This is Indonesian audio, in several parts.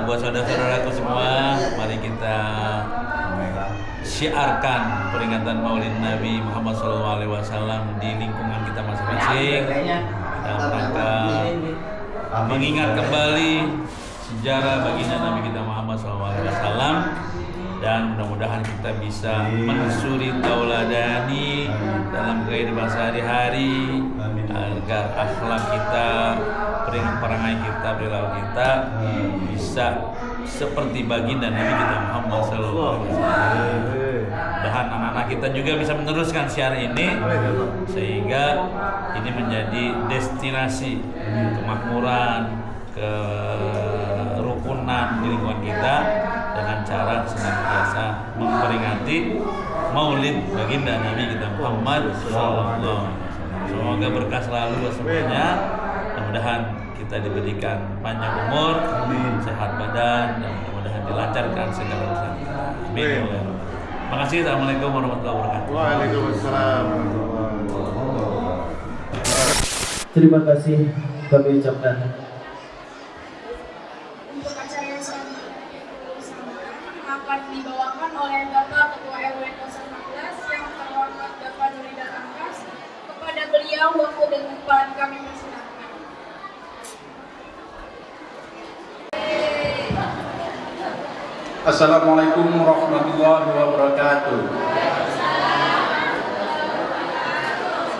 buat saudara-saudaraku semua, mari kita syiarkan peringatan Maulid Nabi Muhammad SAW di lingkungan kita masing-masing dalam rangka mengingat kembali sejarah baginda Nabi kita Muhammad SAW, dan mudah-mudahan kita bisa mensuri tauladani dalam kehidupan sehari-hari agar akhlak kita, perangai kita, perilaku kita bisa seperti baginda Nabi kita Muhammad SAW. Mudah-mudahan anak-anak kita juga bisa meneruskan syiar ini sehingga ini menjadi destinasi kemakmuran, kerukunan di lingkungan kita dengan cara senantiasa memperingati Maulid baginda Nabi kita Muhammad SAW. Semoga berkah selalu buat semuanya. Mudah-mudahan kita diberikan panjang umur, sehat badan, dan mudah-mudahan dilancarkan segala urusan kita. Amin. Terima kasih. Assalamualaikum warahmatullahi wabarakatuh. Waalaikumsalam. Terima kasih kami ucapkan. Untuk acara yang selanjutnya akan dibawakan oleh Bapak Ketua RW 014 yang terhormat Bapak Nurida Angkas. Kepada beliau waktu dan tempat kami persilakan. Assalamualaikum warahmatullahi wabarakatuh.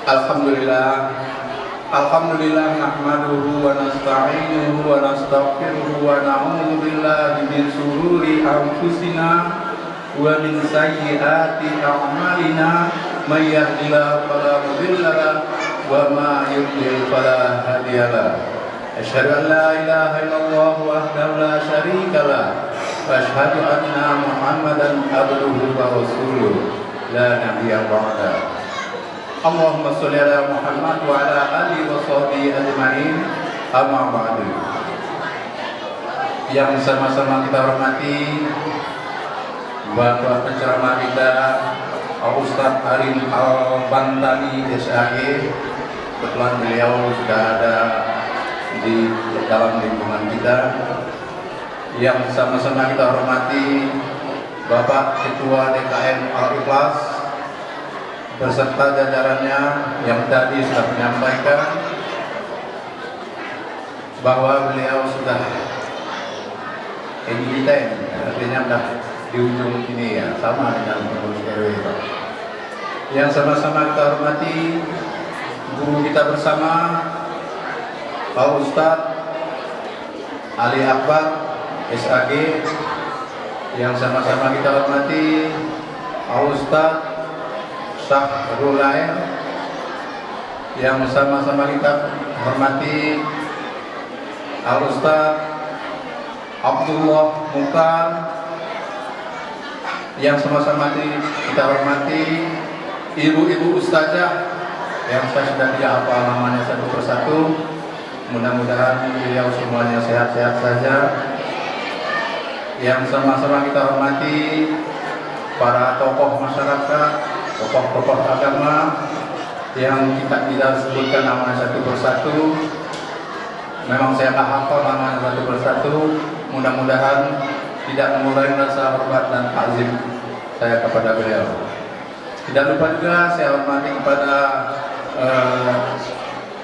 Alhamdulillah nahmaduhu wa nasta'inuhu wa nastaghfiruhu wa na'udzu billahi min shururi anfusina wa min sayyiati a'malina, may yahdihillahu fala mudilla lahu wa ma yudlil fala hadiya lahu. Asyhadu an la ilaha illallah wahdahu la syarika lahu wa asyhadu anna Muhammadan abduhu wa rasuluh la nabiyya ba'da. Allahumma sholli ala Muhammad wa ala alihi wa sahbihi ajma'in. Amma ba'du. Yang sama-sama kita hormati Bapak penceramah kita Ustaz Arin Al-Bantani SAG. Kebetulan beliau sudah ada di dalam lingkungan kita. Yang sama-sama kita hormati Bapak Ketua DKM Al-Ikhlas beserta jajarannya yang tadi sudah menyampaikan bahwa beliau sudah editan, artinya sudah di ujung ini ya, sama dengan pengurus RW. Yang sama-sama kita hormati guru kita bersama Pak Ustadz Ali Akbar SAG, yang sama-sama kita hormati Pak Ustadz Syahrul Lain, yang sama-sama kita hormati Al Ustadz Abdullah Mukhtar, yang sama-sama kita hormati ibu-ibu ustazah yang saya sudah tidak hafal namanya satu persatu. Mudah-mudahan beliau semuanya sehat-sehat saja. Yang sama-sama kita hormati para tokoh masyarakat, tokoh-tokoh agama yang kita tidak sebutkan namanya satu persatu. Memang saya tak hafal namanya satu persatu. Mudah-mudahan tidak mengurangi rasa hormat dan takzim saya kepada beliau. Tidak lupa juga saya hormati kepada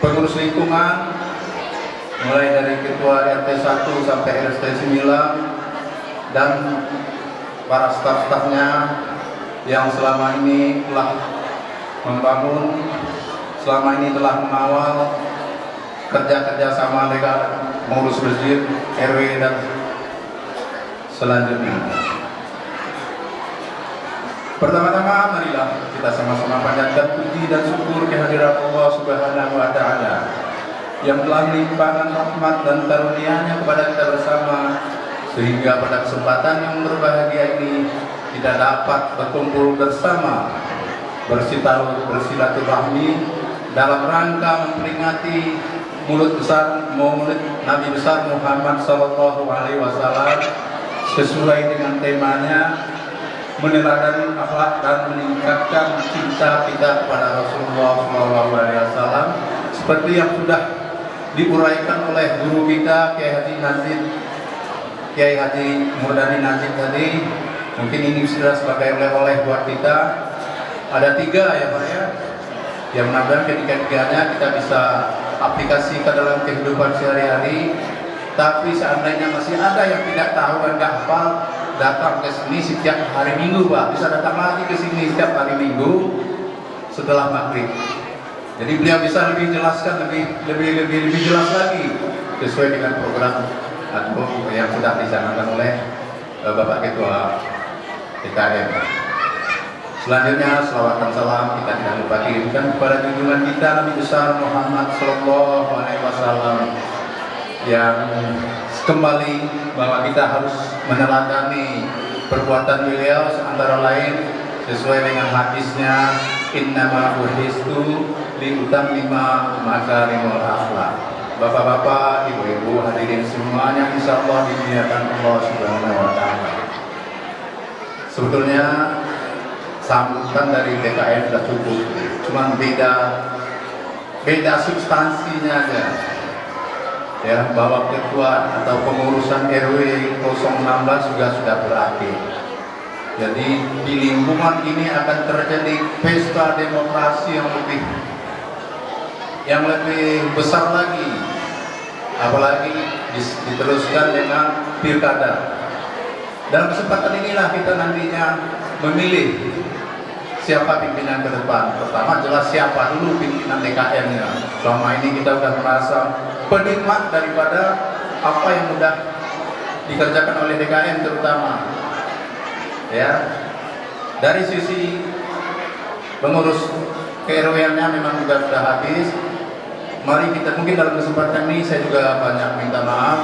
pengurus lingkungan, mulai dari ketua RT 1 sampai RT 9, dan para staf-stafnya yang selama ini telah membangun, selama ini telah mengawal kerja-kerja sama dengan mengurus masjid, RW, dan selanjutnya. Pertama-tama marilah kita sama-sama panjatkan puji dan syukur kehadirat Allah Subhanahu wa Ta'ala yang telah melimpahkan rahmat dan karunia-Nya kepada kita bersama, sehingga pada kesempatan yang berbahagia ini kita dapat berkumpul bersama, bersilaturahmi dalam rangka memperingati Maulid Nabi besar Muhammad Sallallahu Alaihi Wasallam sesuai dengan temanya, meneladani akhlak dan meningkatkan cinta kita kepada Rasulullah Sallallahu Alaihi Wasallam, seperti yang sudah diuraikan oleh guru kita Kiai Haji Nazir Kiai Haji Murdani Najib tadi, mungkin ini sudah sebagai oleh-oleh buat kita. Ada 3 ya Pak ya, yang mudah-mudahan ketiga-tiganya kita bisa aplikasikan dalam kehidupan sehari-hari. Tapi seandainya masih ada yang tidak tahu dan nggak hafal, datang ke sini setiap hari Minggu Pak, bisa datang lagi ke sini setiap hari Minggu setelah maghrib. Jadi beliau bisa lebih jelaskan lebih jelas lagi sesuai dengan program atau yang sudah dicanangkan oleh Bapak Ketua DKM. Selanjutnya selawat dan salam kita tidak lupa kirimkan kepada junjungan kita Nabi besar Muhammad Sallallahu Alaihi Wasallam, yang kembali bahwa kita harus meneladani perbuatan beliau, antara lain sesuai dengan hadisnya, innama bu'istu liutammima makarimul akhlaq. Bapak-bapak, ibu-ibu, hadirin semuanya, insya Allah dimuliakan Allah Subhanahu wa Ta'ala. Sebetulnya sambutan dari DKM sudah cukup, cuma beda substansinya aja. Ya, bahwa ketua atau pengurusan RW 016 juga sudah berakhir. Jadi di lingkungan ini akan terjadi pesta demokrasi yang lebih besar lagi, apalagi diteruskan dengan pilkada. Dalam kesempatan inilah kita nantinya memilih siapa pimpinan ke depan. Pertama jelas siapa dulu pimpinan DKM-nya. Selama ini kita sudah merasa penikmat daripada apa yang sudah dikerjakan oleh DKM terutama. Ya, dari sisi pengurus KRW-nya memang juga sudah habis. Mari kita mungkin dalam kesempatan ini saya juga banyak minta maaf.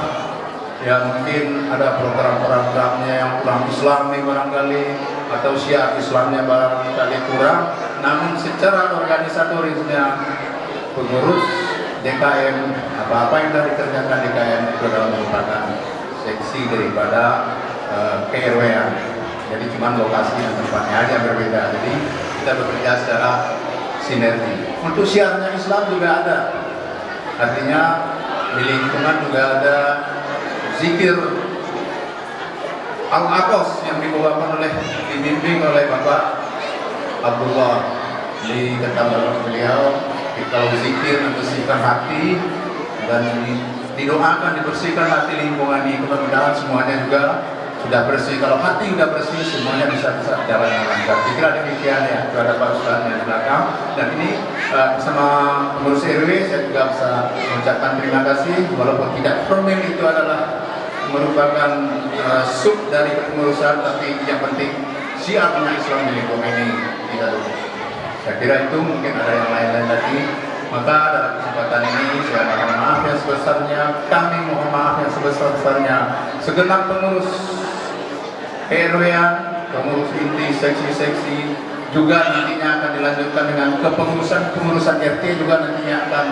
Ya mungkin ada program-programnya yang kurang Islami barangkali, atau syiar Islamnya barangkali kurang. Namun secara organisatorisnya pengurus DKM, apa-apa yang sudah dikerjakan DKM itu adalah merupakan seksi daripada KRW-an. Jadi cuma lokasi dan tempatnya aja berbeda. Jadi kita bekerja secara sinergi. Untuk syiarnya Islam juga ada. Artinya di lingkungan juga ada zikir Al-Aqos yang dibimbing oleh Bapak Abdullah di ketambahan beliau. Kalau zikir membersihkan hati dan didoakan dibersihkan hati lingkungan ini, mudah-mudahan semuanya juga sudah bersih. Kalau hati sudah bersih, semuanya bisa jalan dengan lancar. Kira demikian ya kepada Pak Ustadz yang di belakang. Dan ini bersama pengurus RW saya juga bisa mengucapkan terima kasih, walaupun tidak formal, itu adalah merupakan sub dari kepengurusan, tapi yang penting syiarnya Islam di lingkungan ini kita dulu. Saya kira itu, mungkin ada yang lain-lain lagi. Maka dalam kesempatan ini saya mohon maaf yang sebesarnya, kami mohon maaf yang sebesar-besarnya segenap pengurus RW-an, pengurus inti, seksi-seksi, juga nantinya akan dilanjutkan dengan kepengurusan RT juga nantinya akan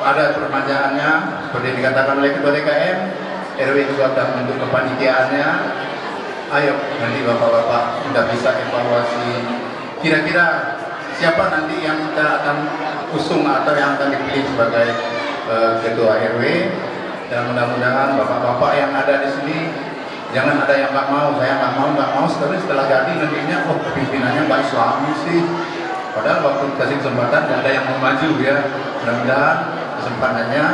ada permajaannya seperti dikatakan oleh Ketua DKM. RW juga akan membentuk kepanitiaannya. Ayo nanti bapak-bapak sudah bisa evaluasi kira-kira siapa nanti yang kita akan usung atau yang akan dipilih sebagai Ketua RW. Dan mudah-mudahan bapak-bapak yang ada di sini jangan ada yang nggak mau, saya nggak mau, tapi setelah jadi nantinya, oh pimpinannya Pak Islami sih. Padahal waktu dikasih kesempatan nggak ada yang mau maju ya. Mudah-mudahan kesempatannya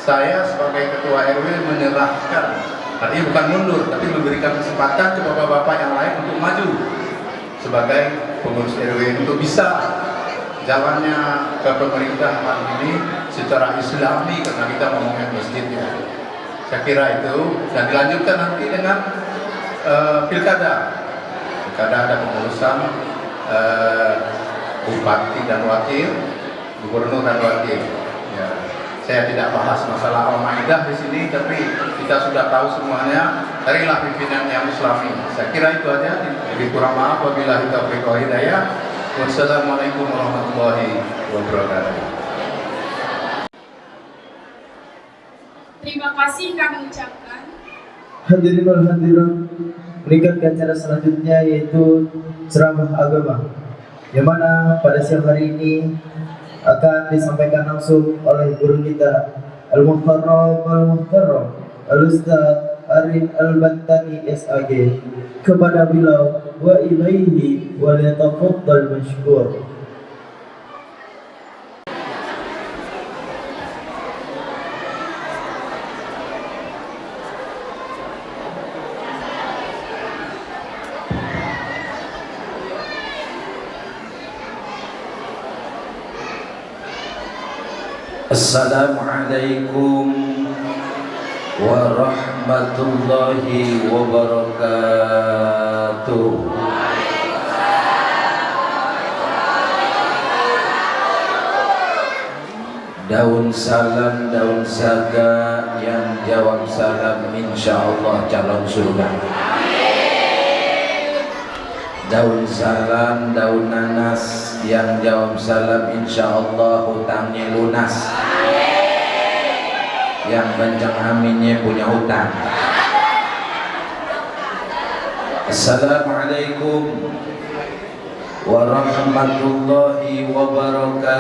saya sebagai Ketua RW menyerahkan, artinya bukan mundur, tapi memberikan kesempatan ke bapak-bapak yang lain untuk maju sebagai pengurus RW untuk bisa jalannya ke pemerintahan ini secara Islami, karena kita ngomongin masjidnya. Saya kira itu, dan dilanjutkan nanti dengan pilkada. Pilkada ada pengurusan bupati dan wakil, gubernur dan wakil. Ya, saya tidak bahas masalah Al-Maidah di sini, tapi kita sudah tahu semuanya. Carilah pimpinan yang Islami. Saya kira itu aja. Lebih kurang maaf, wabillahi taufiq wal hidayah. Wassalamualaikum warahmatullahi wabarakatuh. Terima kasih kami ucapkan. Hadirin wal hadirat, meningkatkan acara selanjutnya yaitu ceramah agama, yang mana pada siang hari ini akan disampaikan langsung oleh guru kita Al-Muhtarram Al-Ustaz Arif Al-Battani SAG kepada beliau wa ilaihi wa liyatafaddal mashkur. Assalamualaikum warahmatullahi wabarakatuh. Daun salam, daun saga, yang jawab salam insyaallah calon surga. Daun salam, daun nanas, yang jawab salam insyaallah hutangnya lunas. Yang kencang aminnya punya hutang. Assalamualaikum warahmatullahi wabarakatuh.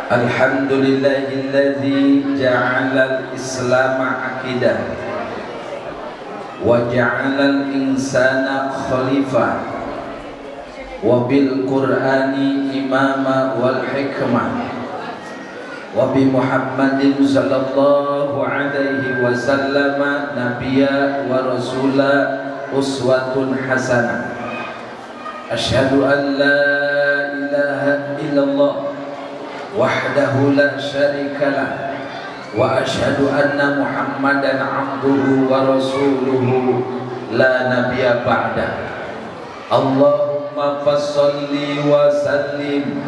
Alhamdulillahilladzi ja'alal Islam aqidah wa ja'alal insana khalifah wa bil Qur'ani imama wal hikmah wa bi Muhammadin sallallahu alaihi wasallam nabiyya wa rasula uswatun hasanah. Asyhadu an la ilaha illallah wahdahu la syarika lah wa asyhadu anna Muhammadan abduhu wa rasuluhu la nabiyya ba'da. Allahumma fassalli wa sallim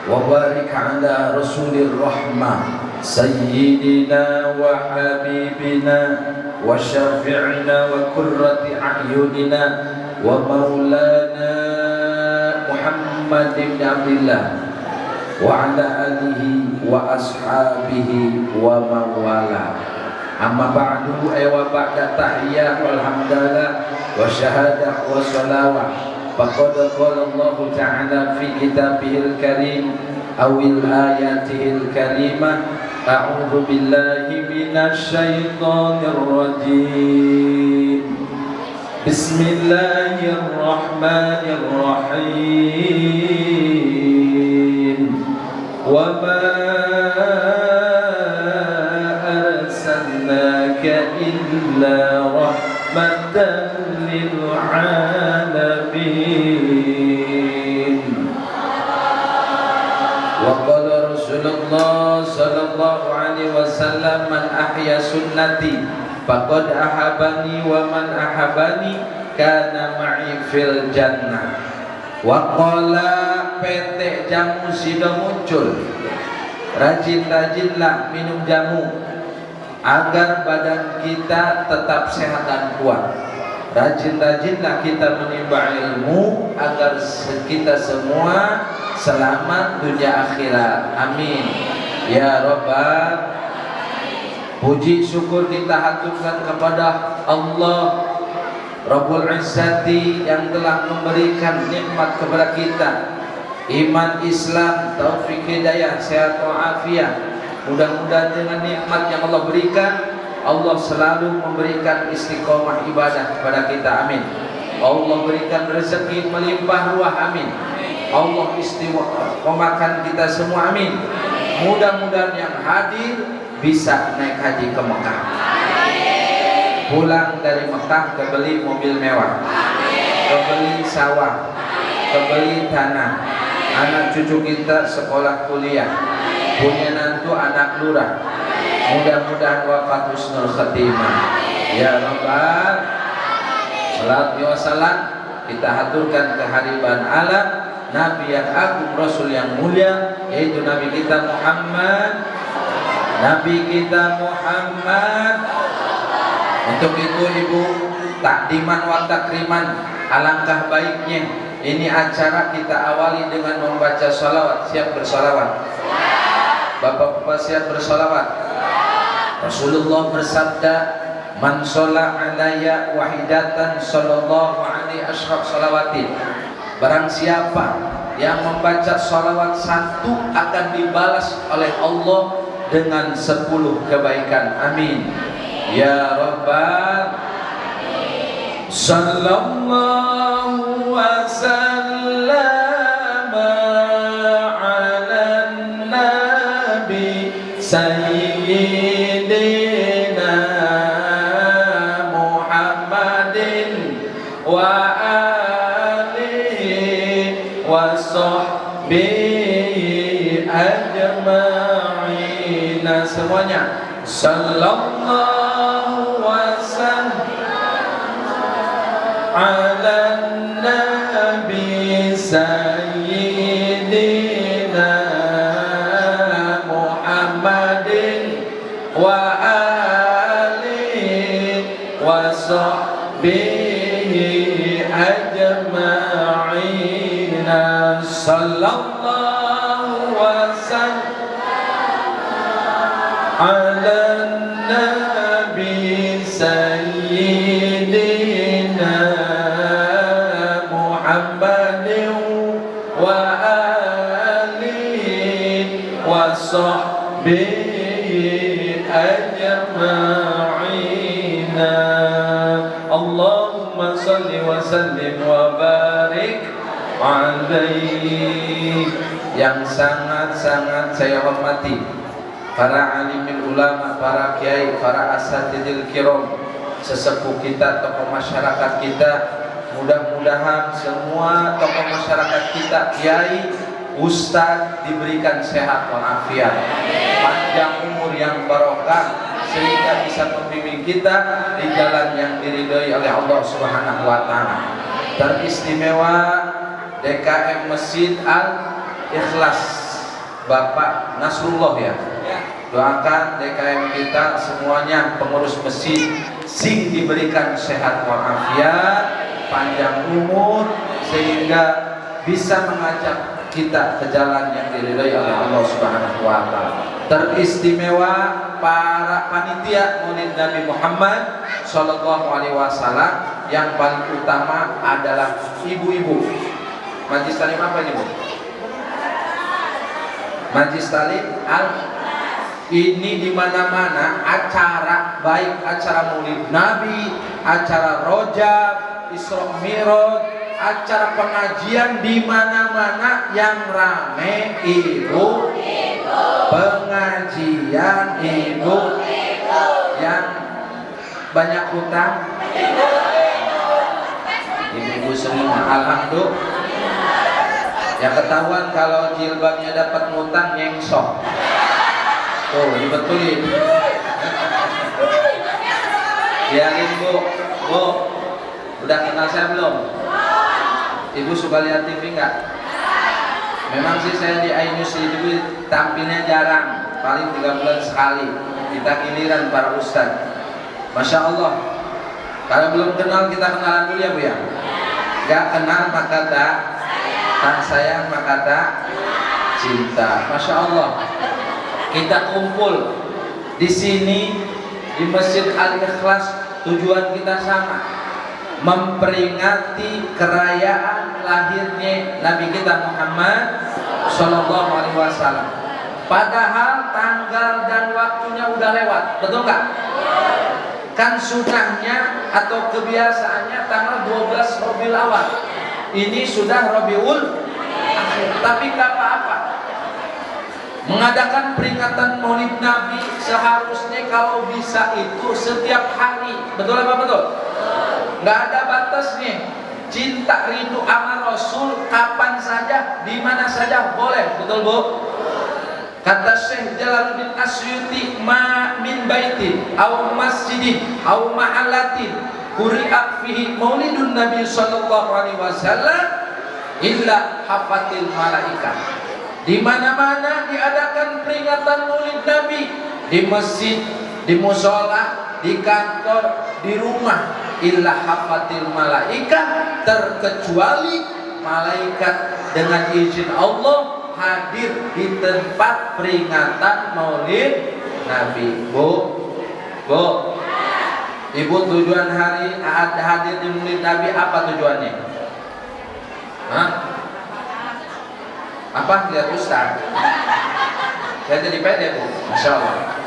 wa barik ala rasulir rahmah sayyidina wa habibina wa syafi'ina wa qurrati a'yunina wa maulana Muhammad ibn Abdillah wa ala alihi wa ashabihi wa mawala. Amma ba'du, wa ba'da tahiyyah walhamdulillah wa syahadah wa salawah. Faqad qala Allah ta'ala fi kitabihil karim awil ayatihil karimah a'udzu billahi minasy syaithanir rajim. Bismillahirrahmanirrahim. Wa ma arsalnaka illa rahmatan lil alamin. Wa qala Rasulullah sallallahu alaihi wasallam man ahya sunnati faqad ahabani wa man ahabani kana ma'i fil jannah. Wa qala PT jamu sudah muncul. Rajin-rajinlah minum jamu agar badan kita tetap sehat dan kuat. Rajin-rajinlah kita menimba ilmu agar kita semua selamat dunia akhirat. Amin ya rabbal. Puji syukur kita haturkan kepada Allah Rabbul Izzati yang telah memberikan nikmat kepada kita, iman, Islam, taufik, hidayah, sehat walafiat. Mudah-mudahan dengan nikmat yang Allah berikan, Allah selalu memberikan istiqomah ibadah kepada kita. Amin. Allah berikan rezeki melimpah ruah. Amin. Allah istiqomahkan kita semua. Amin. Mudah-mudahan yang hadir bisa naik haji ke Mekah, pulang dari Mekah kebeli mobil mewah, kebeli sawah, kebeli tanah, anak cucu kita sekolah kuliah, punya nantu anak lurah. Mudah-mudahan wafat husnul khatimah ya rabbal. Salat wa salam kita haturkan kehadiran alam Nabi yang agung, Rasul yang mulia, yaitu Nabi kita Muhammad. Nabi kita Muhammad. Untuk itu ibu takdiman wa takriman, alangkah baiknya ini acara kita awali dengan membaca sholawat. Siap bersolawat? Bapak-bapak siap bersolawat? Rasulullah bersabda, man sholla alaya wahidatan sallallahu alaihi ashraf salawatin. Barang siapa yang membaca sholawat 1 akan dibalas oleh Allah dengan 10 kebaikan. Amin ya rabbal sallallahu wa sallama ala nabi sayyidina Muhammadin wa alihi wa sahbihi ajma'in. Semuanya sallallahu wa sallam ala nabi sayyidina Muhammadin wa alihi wa sahbihi ajma'in. Sallallahu wa sallam ala nabi sayyidina Muhammadin wa alihi wa sahbihi ajma'in. Allahumma salli wa sallim wa barik alaihi. Yang sangat-sangat saya hormati para alimul ulama, para kiai, para asatidil kiram, sesepuh kita, tokoh masyarakat kita. Mudah-mudahan semua tokoh masyarakat kita, kiai, ustadz diberikan sehat walafiat, panjang umur yang barokah, sehingga bisa membimbing kita di jalan yang diridhoi oleh Allah Subhanahu wa taala. Teristimewa DKM Masjid Al-Ikhlas Bapak Nasrullah ya. Doakan DKM kita semuanya, pengurus masjid, sing diberikan sehat walafiat, panjang umur, sehingga bisa mengajak kita ke jalan yang diridhoi oleh Allah Subhanahu wa taala. Teristimewa para panitia Maulid Nabi Muhammad sallallahu alaihi wasallam, yang paling utama adalah ibu-ibu. Majlis Talim apa ini, Bu? Majlis Talim ini di mana-mana acara, baik acara Maulid Nabi, acara Rojab, Isra Mi'raj, acara pengajian, di mana-mana yang rame ibu, pengajian ibu, yang banyak hutang ibu-ibu semua. Alhamdulillah. Yang ketahuan kalau jilbabnya dapat ngutang nyengsok. Oh, dibetulin. Biarin Bu, udah kenal saya belum? Ibu suka lihat TV nggak? Memang sih saya di iNews itu tampilnya jarang, paling 3 bulan sekali. Kita giliran para ustadz. Masya Allah. Kalau belum kenal kita kenalan dulu ya Bu ya. Gak kenal maka tak sayang maka tak cinta. Masya Allah. Kita kumpul di sini di Masjid Al-Ikhlas, tujuan kita sama, memperingati kerayaan lahirnya Nabi kita Muhammad Sallallahu Alaihi Wasallam. Padahal tanggal dan waktunya udah lewat, betul nggak? Kan sunahnya atau kebiasaannya tanggal 12 Rabiul Awal. Ini sudah Rabiul Akhir, tapi nggak apa-apa. Mengadakan peringatan Maulid Nabi seharusnya kalau bisa itu setiap hari, betul apa betul? Nggak ada batasnya. Cinta rindu sama Rasul kapan saja, di mana saja boleh, betul Bu? Kata Syekh Jalaluddin Asyuti, ma min baitin aw masjidin aw ma'alatin quri'a fihi maulidun Nabi sallallahu alaihi wasallam illa hafatil malaikah. Di mana-mana diadakan peringatan Maulid Nabi, di masjid, di musola, di kantor, di rumah, illa hafatil malaikah, terkecuali malaikat dengan izin Allah hadir di tempat peringatan Maulid Nabi. Bu, Ibu, tujuan hari hadir di Maulid Nabi apa tujuannya? Hah? sampah lihat Ustaz. Saya jadi pede Bu, Masya Allah.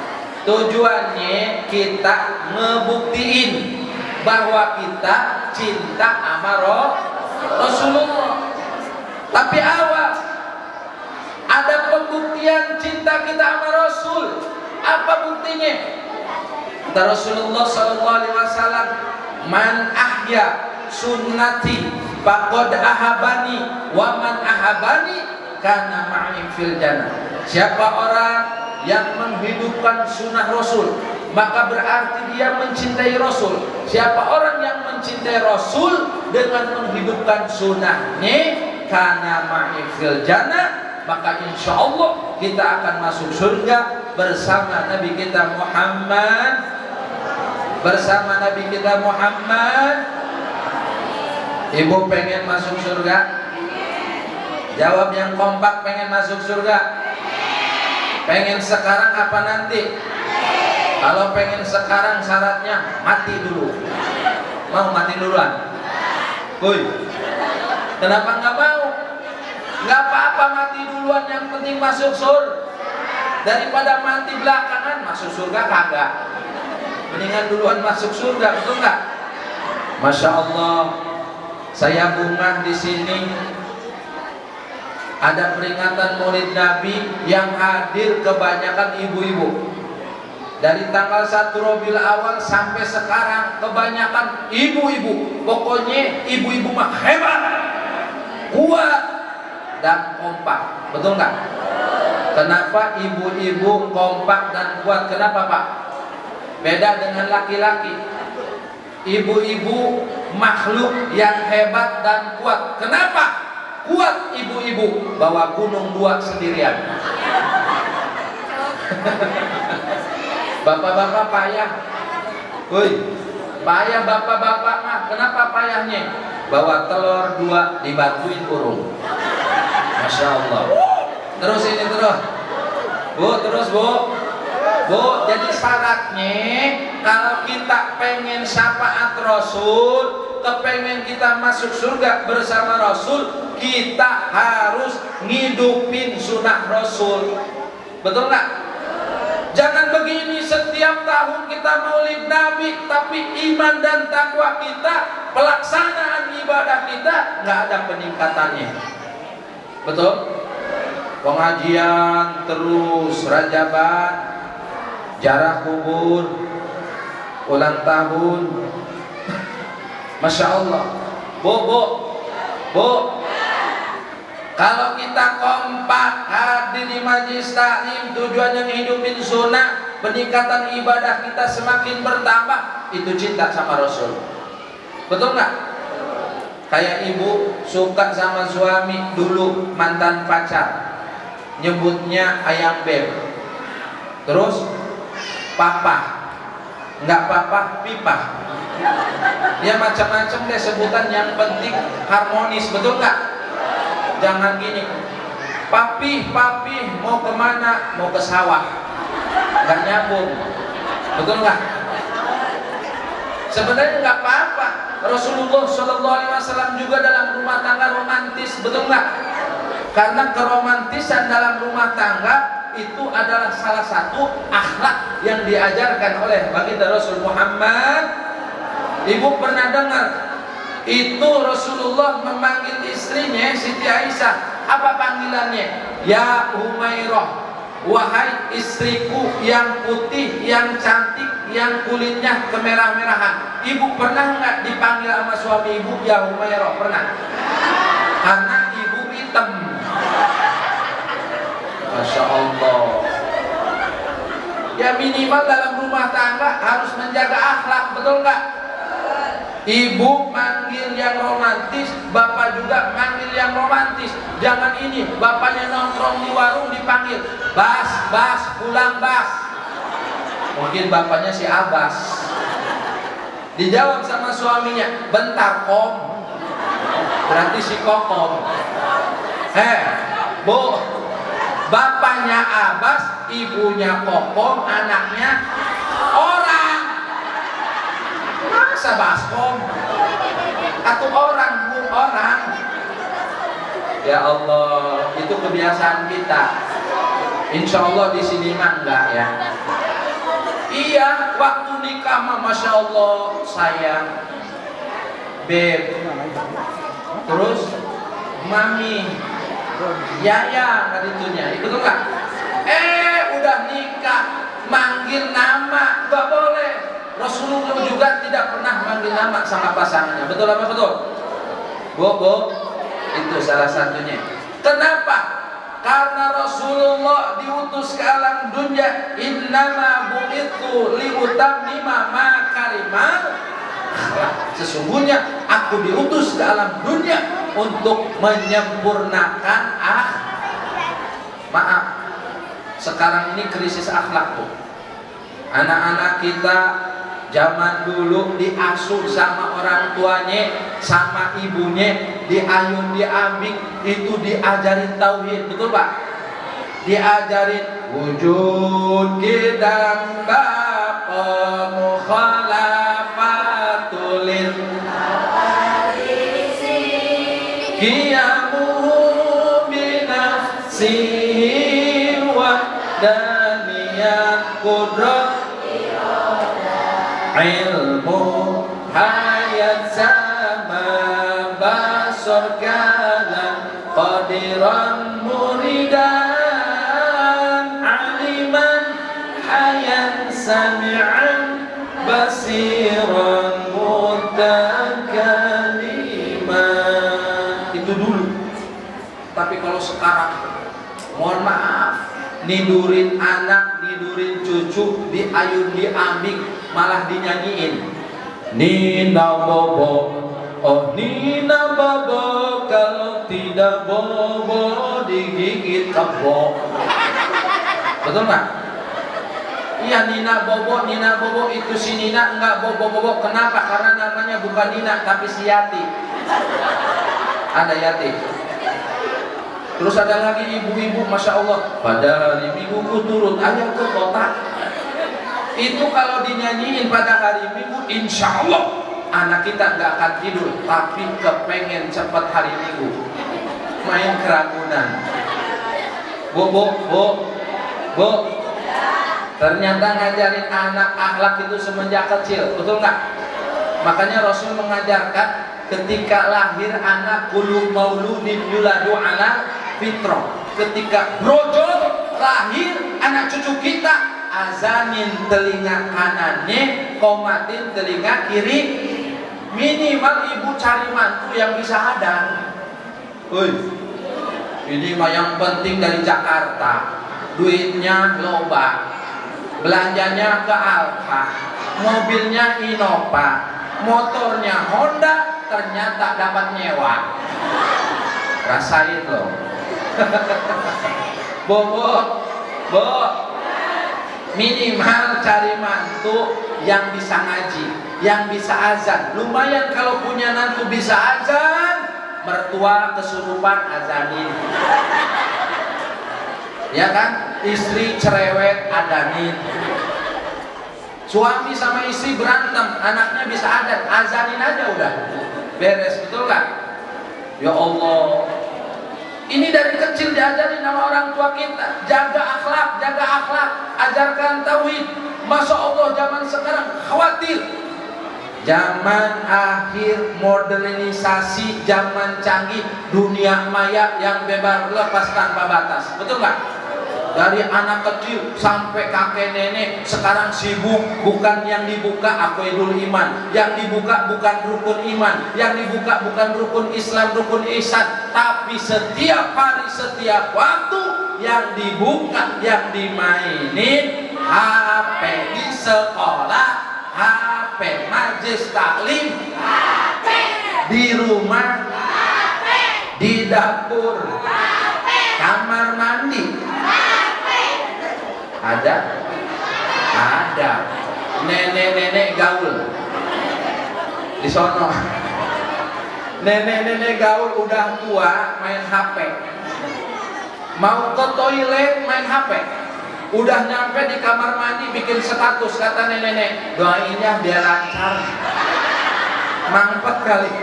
Tujuannya kita ngebuktiin bahwa kita cinta sama Rasulullah. Tapi awal ada pembuktian cinta kita sama Rasul. Apa buktinya? Kata Rasulullah SAW, man ahya sunnati faqad ahabani wa man ahabani kana ma'i fil jannah. Siapa orang yang menghidupkan sunnah Rasul, maka berarti dia mencintai Rasul. Siapa orang yang mencintai Rasul dengan menghidupkan sunnahnya, kana ma'i fil jannah, maka insya Allah kita akan masuk surga bersama Nabi kita Muhammad. Bersama Nabi kita Muhammad. Ibu pengen masuk surga? Jawab yang kompak, pengen masuk surga? Pengen sekarang apa nanti? Kalau pengen sekarang syaratnya mati dulu. Mau mati duluan? Woi, kenapa nggak mau? Nggak apa-apa mati duluan, yang penting masuk surga. Daripada mati belakangan masuk surga kagak. Mendingan duluan masuk surga, betul nggak? Masya Allah, saya bungah di sini. Ada peringatan Maulid Nabi yang hadir kebanyakan ibu-ibu. Dari tanggal 1 Rabiul Awal sampai sekarang kebanyakan ibu-ibu. Pokoknya ibu-ibu mah hebat, kuat, dan kompak. Betul nggak? Kenapa ibu-ibu kompak dan kuat? Kenapa Pak? Beda dengan laki-laki. Ibu-ibu makhluk yang hebat dan kuat. Kenapa? Kuat ibu-ibu bawa gunung 2 sendirian. Bapak-bapak payah. Woi, payah bapak-bapak mah. Kenapa payahnya? Bawa telur 2 dibantuin burung. Masya Allah. Terus ini terus. Bu, terus Bu. Bu, jadi syaratnya kalau kita pengen syafaat Rasul, kepengen kita masuk surga bersama Rasul, kita harus ngidupin sunnah Rasul. Betul nggak? Jangan begini setiap tahun kita maulid Nabi, tapi iman dan takwa kita, pelaksanaan ibadah kita nggak ada peningkatannya. Betul? Pengajian terus, Rajaban, jarah kubur, ulang tahun. Masya Allah. Bu, kalau kita kompak hadir di majelis taklim, tujuannya ngehidupin sunnah, peningkatan ibadah kita semakin bertambah, itu cinta sama Rasul. Betul nggak? Kayak ibu suka sama suami dulu mantan pacar, nyebutnya ayam beb. Terus papa, nggak papa, pipa. Ya macam-macam deh sebutan, yang penting harmonis. Betul nggak? Jangan gini, papi mau kemana? Mau ke sawah, nggak nyambung. Betul nggak? Sebenarnya nggak apa-apa. Rasulullah SAW juga dalam rumah tangga romantis, betul nggak? Karena keromantisan dalam rumah tangga itu adalah salah satu akhlak yang diajarkan oleh baginda Rasul Muhammad. Ibu pernah dengar itu Rasulullah memanggil istrinya Siti Aisyah, apa panggilannya? Ya Umairah, wahai istriku yang putih, yang cantik, yang kulitnya kemerah-merahan. Ibu pernah nggak dipanggil sama suami ibu ya Umairah? Pernah? Karena ibu hitam. Masya Allah. Ya minimal dalam rumah tangga harus menjaga akhlak, betul nggak? Ibu manggil yang romantis, bapak juga manggil yang romantis. Jangan ini, bapaknya nongkrong di warung dipanggil, Bas, pulang Bas. Mungkin bapaknya si Abbas. Dijawab sama suaminya, bentar Kom. Berarti si Kokom. Bu, bapaknya Abbas, ibunya Kokom, anaknya orang. Masa baskom? Atau orang, bu orang. Ya Allah, itu kebiasaan kita. Insya Allah di sini mah enggak ya. Iya, waktu nikah mah Masya Allah sayang, beb, terus mami, yaya, kan itunya, itu nggak? Udah nikah, manggil nama, nggak boleh. Rasulullah juga tidak pernah manggil nama sama pasangannya. Betul apa betul? Bobo, itu salah satunya. Kenapa? Karena Rasulullah diutus ke alam dunia, innama bu'itsu liutammima makarimal akhlak. Sesungguhnya aku diutus ke alam dunia untuk menyempurnakan maaf. Sekarang ini krisis akhlak tuh. Anak-anak kita zaman dulu diasuh sama orang tuanya, sama ibunya, diayun diambing, itu diajarin tauhid, betul Pak? Diajarin wujud kita bapa mukhalafatul qiyamu binafsihi wa daniyat qudrat ilmu hayat sama basur kalam qadiran muridan aliman hayat sami'an basiran mutakaliman. Itu dulu. Tapi kalau sekarang, mohon maaf, nidurin anak, nidurin cucu, diayun diambing, malah dinyanyiin Nina Bobo, oh Nina Bobo, kalau tidak bobo digigit kebo. Betul nggak? Iya, Nina Bobo itu si Nina, enggak Bobo. Kenapa? Karena namanya bukan Nina tapi si Yati. Ada Yati. Terus ada lagi ibu-ibu, Masya Allah, pada hari Minggu turun ayo ke kota. Itu kalau dinyanyiin pada hari Minggu, insya Allah anak kita nggak akan tidur, tapi kepengen cepat hari Minggu main keragunan. Bu, ternyata ngajarin anak akhlak itu semenjak kecil, betul nggak? Makanya Rasul mengajarkan ketika lahir anak, kullu mauludin yuladu ala fitrah. Ketika brojol lahir anak cucu kita, azanin telinga kanannya, komatin telinga kiri. Minimal ibu cari mantu yang bisa adang. Ini mah yang penting dari Jakarta, duitnya loba, belanjanya ke Alfa, mobilnya Innova, motornya Honda, ternyata dapat nyewa. Rasain loh. Bobo, minimal cari mantu yang bisa ngaji, yang bisa azan. Lumayan kalau punya mantu bisa azan, mertua kesurupan azanin. Ya kan? Istri cerewet adanin. Suami sama istri berantem, anaknya bisa azanin aja udah beres, betul kan? Ya Allah, ini dari kecil diajarin sama orang tua kita, jaga akhlak, ajarkan tauhid. Masya Allah, zaman sekarang khawatir, zaman akhir modernisasi, zaman canggih, dunia maya yang bebas lepas tanpa batas, betul nggak? Dari anak kecil sampai kakek nenek sekarang sibuk, bukan yang dibuka aqidul iman, yang dibuka bukan rukun iman, yang dibuka bukan rukun Islam, rukun ihsan, tapi setiap hari, setiap waktu yang dibuka, yang dimainin HP di sekolah, HP majelis taklim, HP di rumah, HP di dapur, HP kamar mandi. Ada nenek-nenek gaul di sono. Nenek-nenek gaul udah tua main HP, mau ke toilet main HP, udah nyampe di kamar mandi bikin status, kata nenek-nenek, doainnya biar lancar. Mampet kali.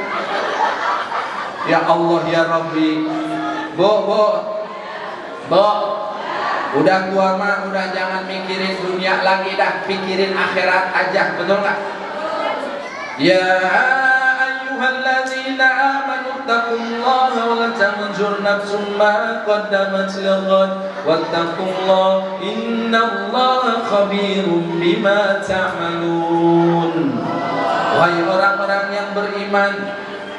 Ya Allah ya Rabbi, Bu, udah tua mah udah jangan mikirin dunia lagi dah, pikirin akhirat aja, betul nggak? Ya ayyuhalladzina amanu taqullaha wa la tanzur nafsum ma qaddamat lighad wattaqullaha innallaha khabirum bima ta'malun. Wahai orang-orang yang beriman,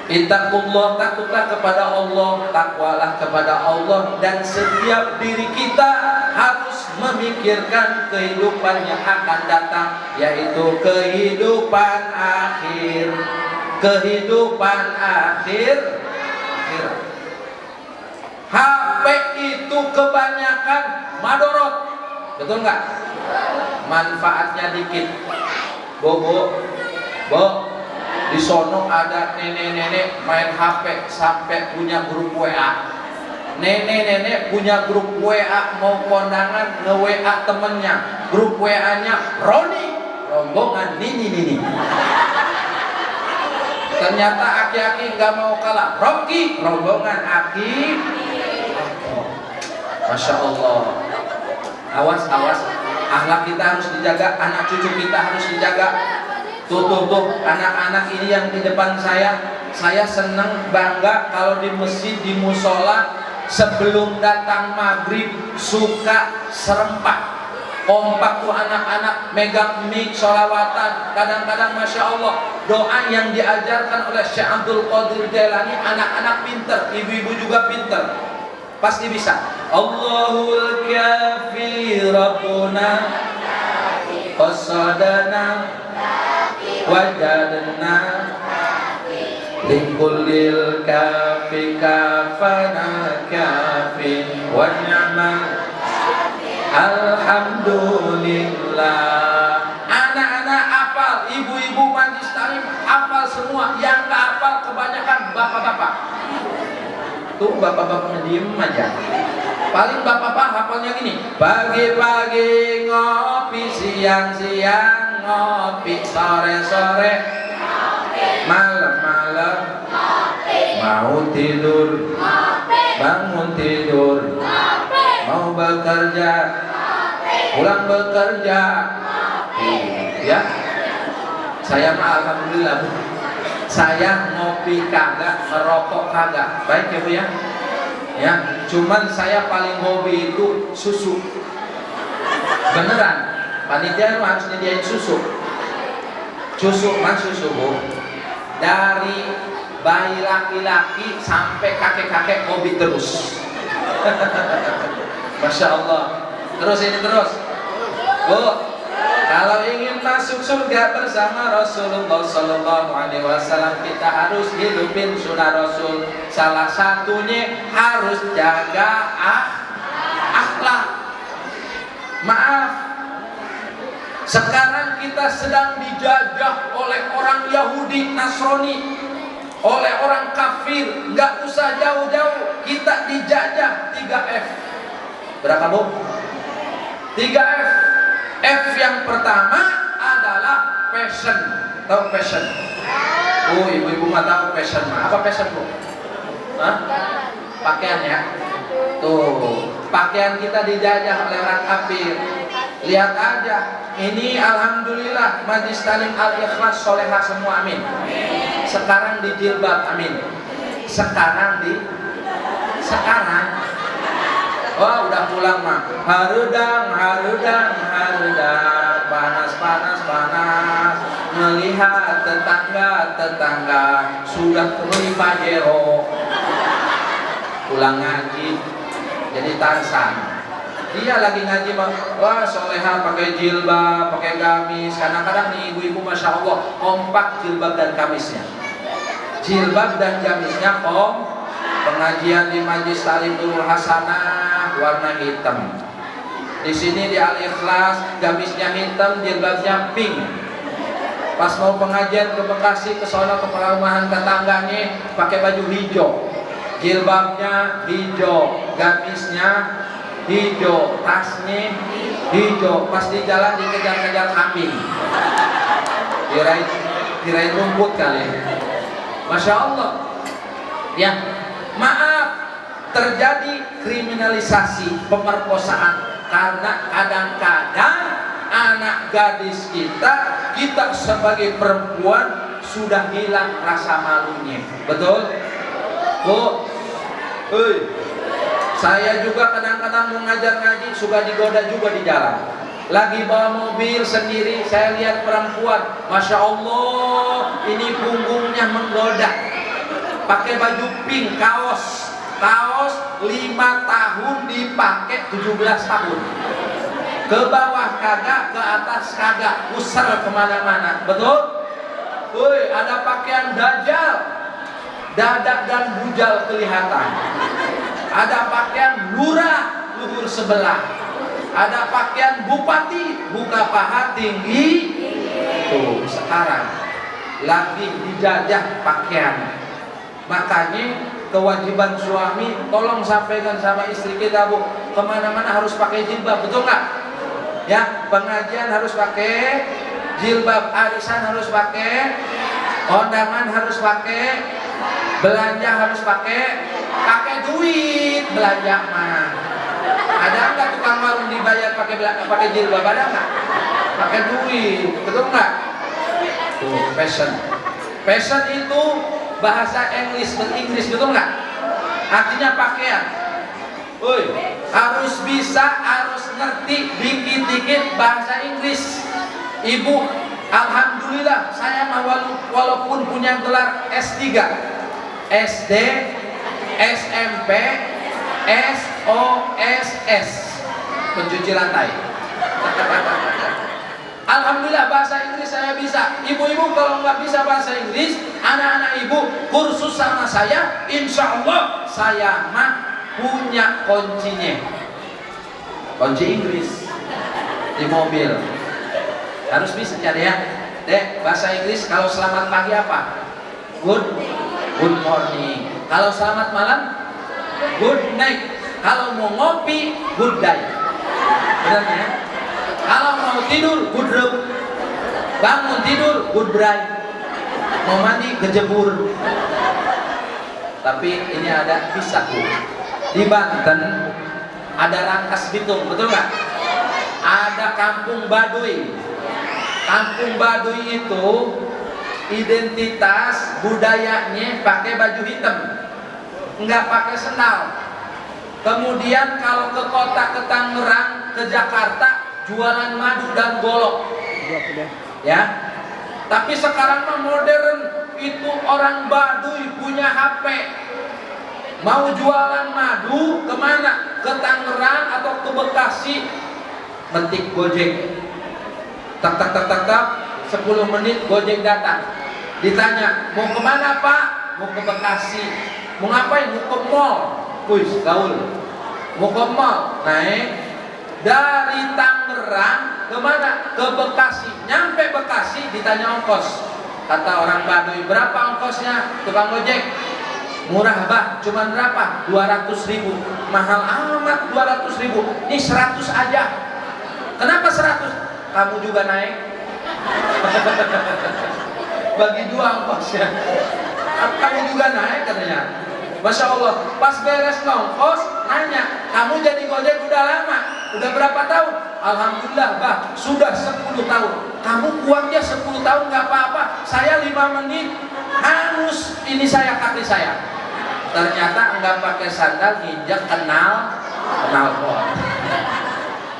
ittaqullah, takutlah kepada Allah, takwalah kepada Allah, dan setiap diri kita harus memikirkan kehidupan yang akan datang, yaitu kehidupan akhir. Kehidupan akhir. HP itu kebanyakan madorot, betul nggak? Manfaatnya dikit. Bu, di sono ada nenek-nenek main HP sampai punya grup WA. Nenek-nenek punya grup WA, mau kondangan nge-WA temennya, grup WA-nya Roni, rombongan nini. Ternyata aki-aki nggak mau kalah, Rocky, rombongan Aki. Masya Allah. Awas, akhlak kita harus dijaga, anak cucu kita harus dijaga. Tuh, anak-anak ini yang di depan saya senang bangga kalau di masjid, di musola, sebelum datang maghrib suka serempak. Kompak tuh anak-anak megang mic sholawatan. Kadang-kadang Masya Allah doa yang diajarkan oleh Syekh Abdul Qadir Jailani, anak-anak pinter, ibu-ibu juga pinter, pasti bisa. Allahul kafi Rabbuna qasadana wajadna likullil kafi kafana kafi wa ni'mal alhamdulillah. Anak-anak hafal, ibu-ibu majlis taklim hafal semua. Yang nggak hafal kebanyakan bapak-bapak. Tuh bapak-bapaknya diem aja. Paling bapak-bapak hafalnya gini: pagi-pagi ngopi, siang-siang ngopi, sore-sore malam-malam mau tidur, bangun tidur, mau bekerja, pulang bekerja. Ya, saya mah alhamdulillah, Bu. Saya ngopi kagak, merokok kagak. Baik ya, Bu ya. Ya, cuman saya paling hobi itu susu. Beneran, panitia harus nyediain susu. Susu, Bu. Dari bayi laki-laki sampai kakek-kakek hobi terus. Masya Allah. Terus. Bu, kalau ingin masuk surga bersama Rasulullah Sallallahu Alaihi Wasallam, kita harus hidupin sunnah Rasul. Salah satunya harus jaga akhlak. Maaf, sekarang kita sedang dijajah oleh orang Yahudi, Nasrani, oleh orang kafir. Nggak usah jauh-jauh, kita dijajah 3F. Berapa, Bu? 3F. F yang pertama adalah fashion. Tahu fashion? Oh, ibu-ibu nggak tahu fashion. Apa fashion, Bu? Hah? Pakaian ya? Tuh, pakaian kita dijajah oleh orang kafir. Lihat aja, ini alhamdulillah Majlis Taklim Al-Ikhlas solehah semua, amin. Sekarang di jilbab, amin. Sekarang oh, udah pulang mah. Harudang, panas. Melihat tetangga sudah beli pajero. Pulang ngaji, jadi Tarsan. Dia lagi ngaji mah, wah soleha pakai jilbab, pakai gamis. Kadang-kadang nih ibu-ibu Masya Allah kompak jilbab dan gamisnya. Jilbab dan gamisnya pengajian di Majlis Taklim Nurul Hasanah warna hitam. Di sini di Al-Ikhlas gamisnya hitam, jilbabnya pink. Pas mau pengajian ke Bekasi, ke sono ke perumahan tetangganya pakai baju hijau. Jilbabnya hijau, gamisnya hijau, tasnya hijau. Pas di jalan dikejar-kejar kambing. Kirain rumput kali. Masya Allah. Ya, maaf, terjadi kriminalisasi pemerkosaan karena kadang-kadang anak gadis kita sebagai perempuan sudah hilang rasa malunya. Betul? Bu, saya juga kadang-kadang mau ngajar ngaji suka digoda juga di jalan. Lagi bawa mobil sendiri, saya lihat perempuan, Masya Allah, ini punggungnya menggoda. Pakai baju pink, kaos 5 tahun dipakai 17 tahun. Ke bawah kagak, ke atas kagak, pusar kemana-mana. Betul? Woi, ada pakaian dajal, dada dan bujal kelihatan. Ada pakaian lurah, luhur sebelah. Ada pakaian bupati, buka paha tinggi. Tuh, sekarang lagi dijajah pakaian. Makanya kewajiban suami, tolong sampaikan sama istri kita, Bu, kemana-mana harus pakai jilbab, betul nggak? Ya, pengajian harus pakai jilbab, arisan harus pakai, kondangan harus pakai, belanja harus pakai duit belanja mah. Ada nggak tukang warung dibayar pakai jilbab? Ada nggak? Pakai duit, betul nggak? Tuh, fashion itu bahasa Inggris, betul nggak? Artinya pakaian. Woi, harus bisa, harus ngerti dikit-dikit bahasa Inggris. Ibu, alhamdulillah saya walaupun punya gelar S3, SD, SMP, SOSS, pencuci lantai. Alhamdulillah bahasa Inggris saya bisa. Ibu-ibu kalau nggak bisa bahasa Inggris, anak-anak ibu kursus sama saya, insya Allah saya mah punya kuncinya. Kunci Inggris di mobil. Harus bisa cari ya. Dek, bahasa Inggris kalau selamat pagi apa? Good morning. Kalau selamat malam, good night. Kalau mau ngopi, good day. Benar ya? Kalau mau tidur, good room. Bangun tidur, good bright. Mau mandi, gejebur. Tapi ini ada kisah, Bu. Di Banten ada Rangkas Bitung, betul nggak? Ada kampung Baduy. Kampung Baduy itu identitas budayanya pakai baju hitam, nggak pakai sendal. Kemudian kalau ke kota, ke Tangerang, ke Jakarta, jualan madu dan golok. Ya. Tapi sekarang mah modern, itu orang Baduy punya HP. Mau jualan madu kemana? Ke Tangerang atau ke Bekasi, metik Gojek. Tak 10 menit Gojek datang. Ditanya, mau kemana Pak? Mau ke Bekasi. Mau ngapain? Mau ke mall. Wih, gaul. Mau ke mall, naik dari Tangerang kemana? Ke Bekasi. Nyampe Bekasi ditanya ongkos. Kata orang Baduy, berapa ongkosnya? Tukang Gojek, murah Bah, cuman berapa? 200.000. Mahal amat 200.000. Ini 100 aja. Kenapa 100? Kamu juga naik. Bagi 2 ongkosnya. Kamu juga naik katanya. Masya Allah, pas beres ngongkos, nanya, kamu jadi Gojek udah lama? Udah berapa tahun? Alhamdulillah, Bah, sudah 10 tahun. Kamu kuatnya 10 tahun nggak apa-apa. Saya 5 menit, hangus ini kaki saya. Ternyata nggak pakai sandal, nginjak kenal pot.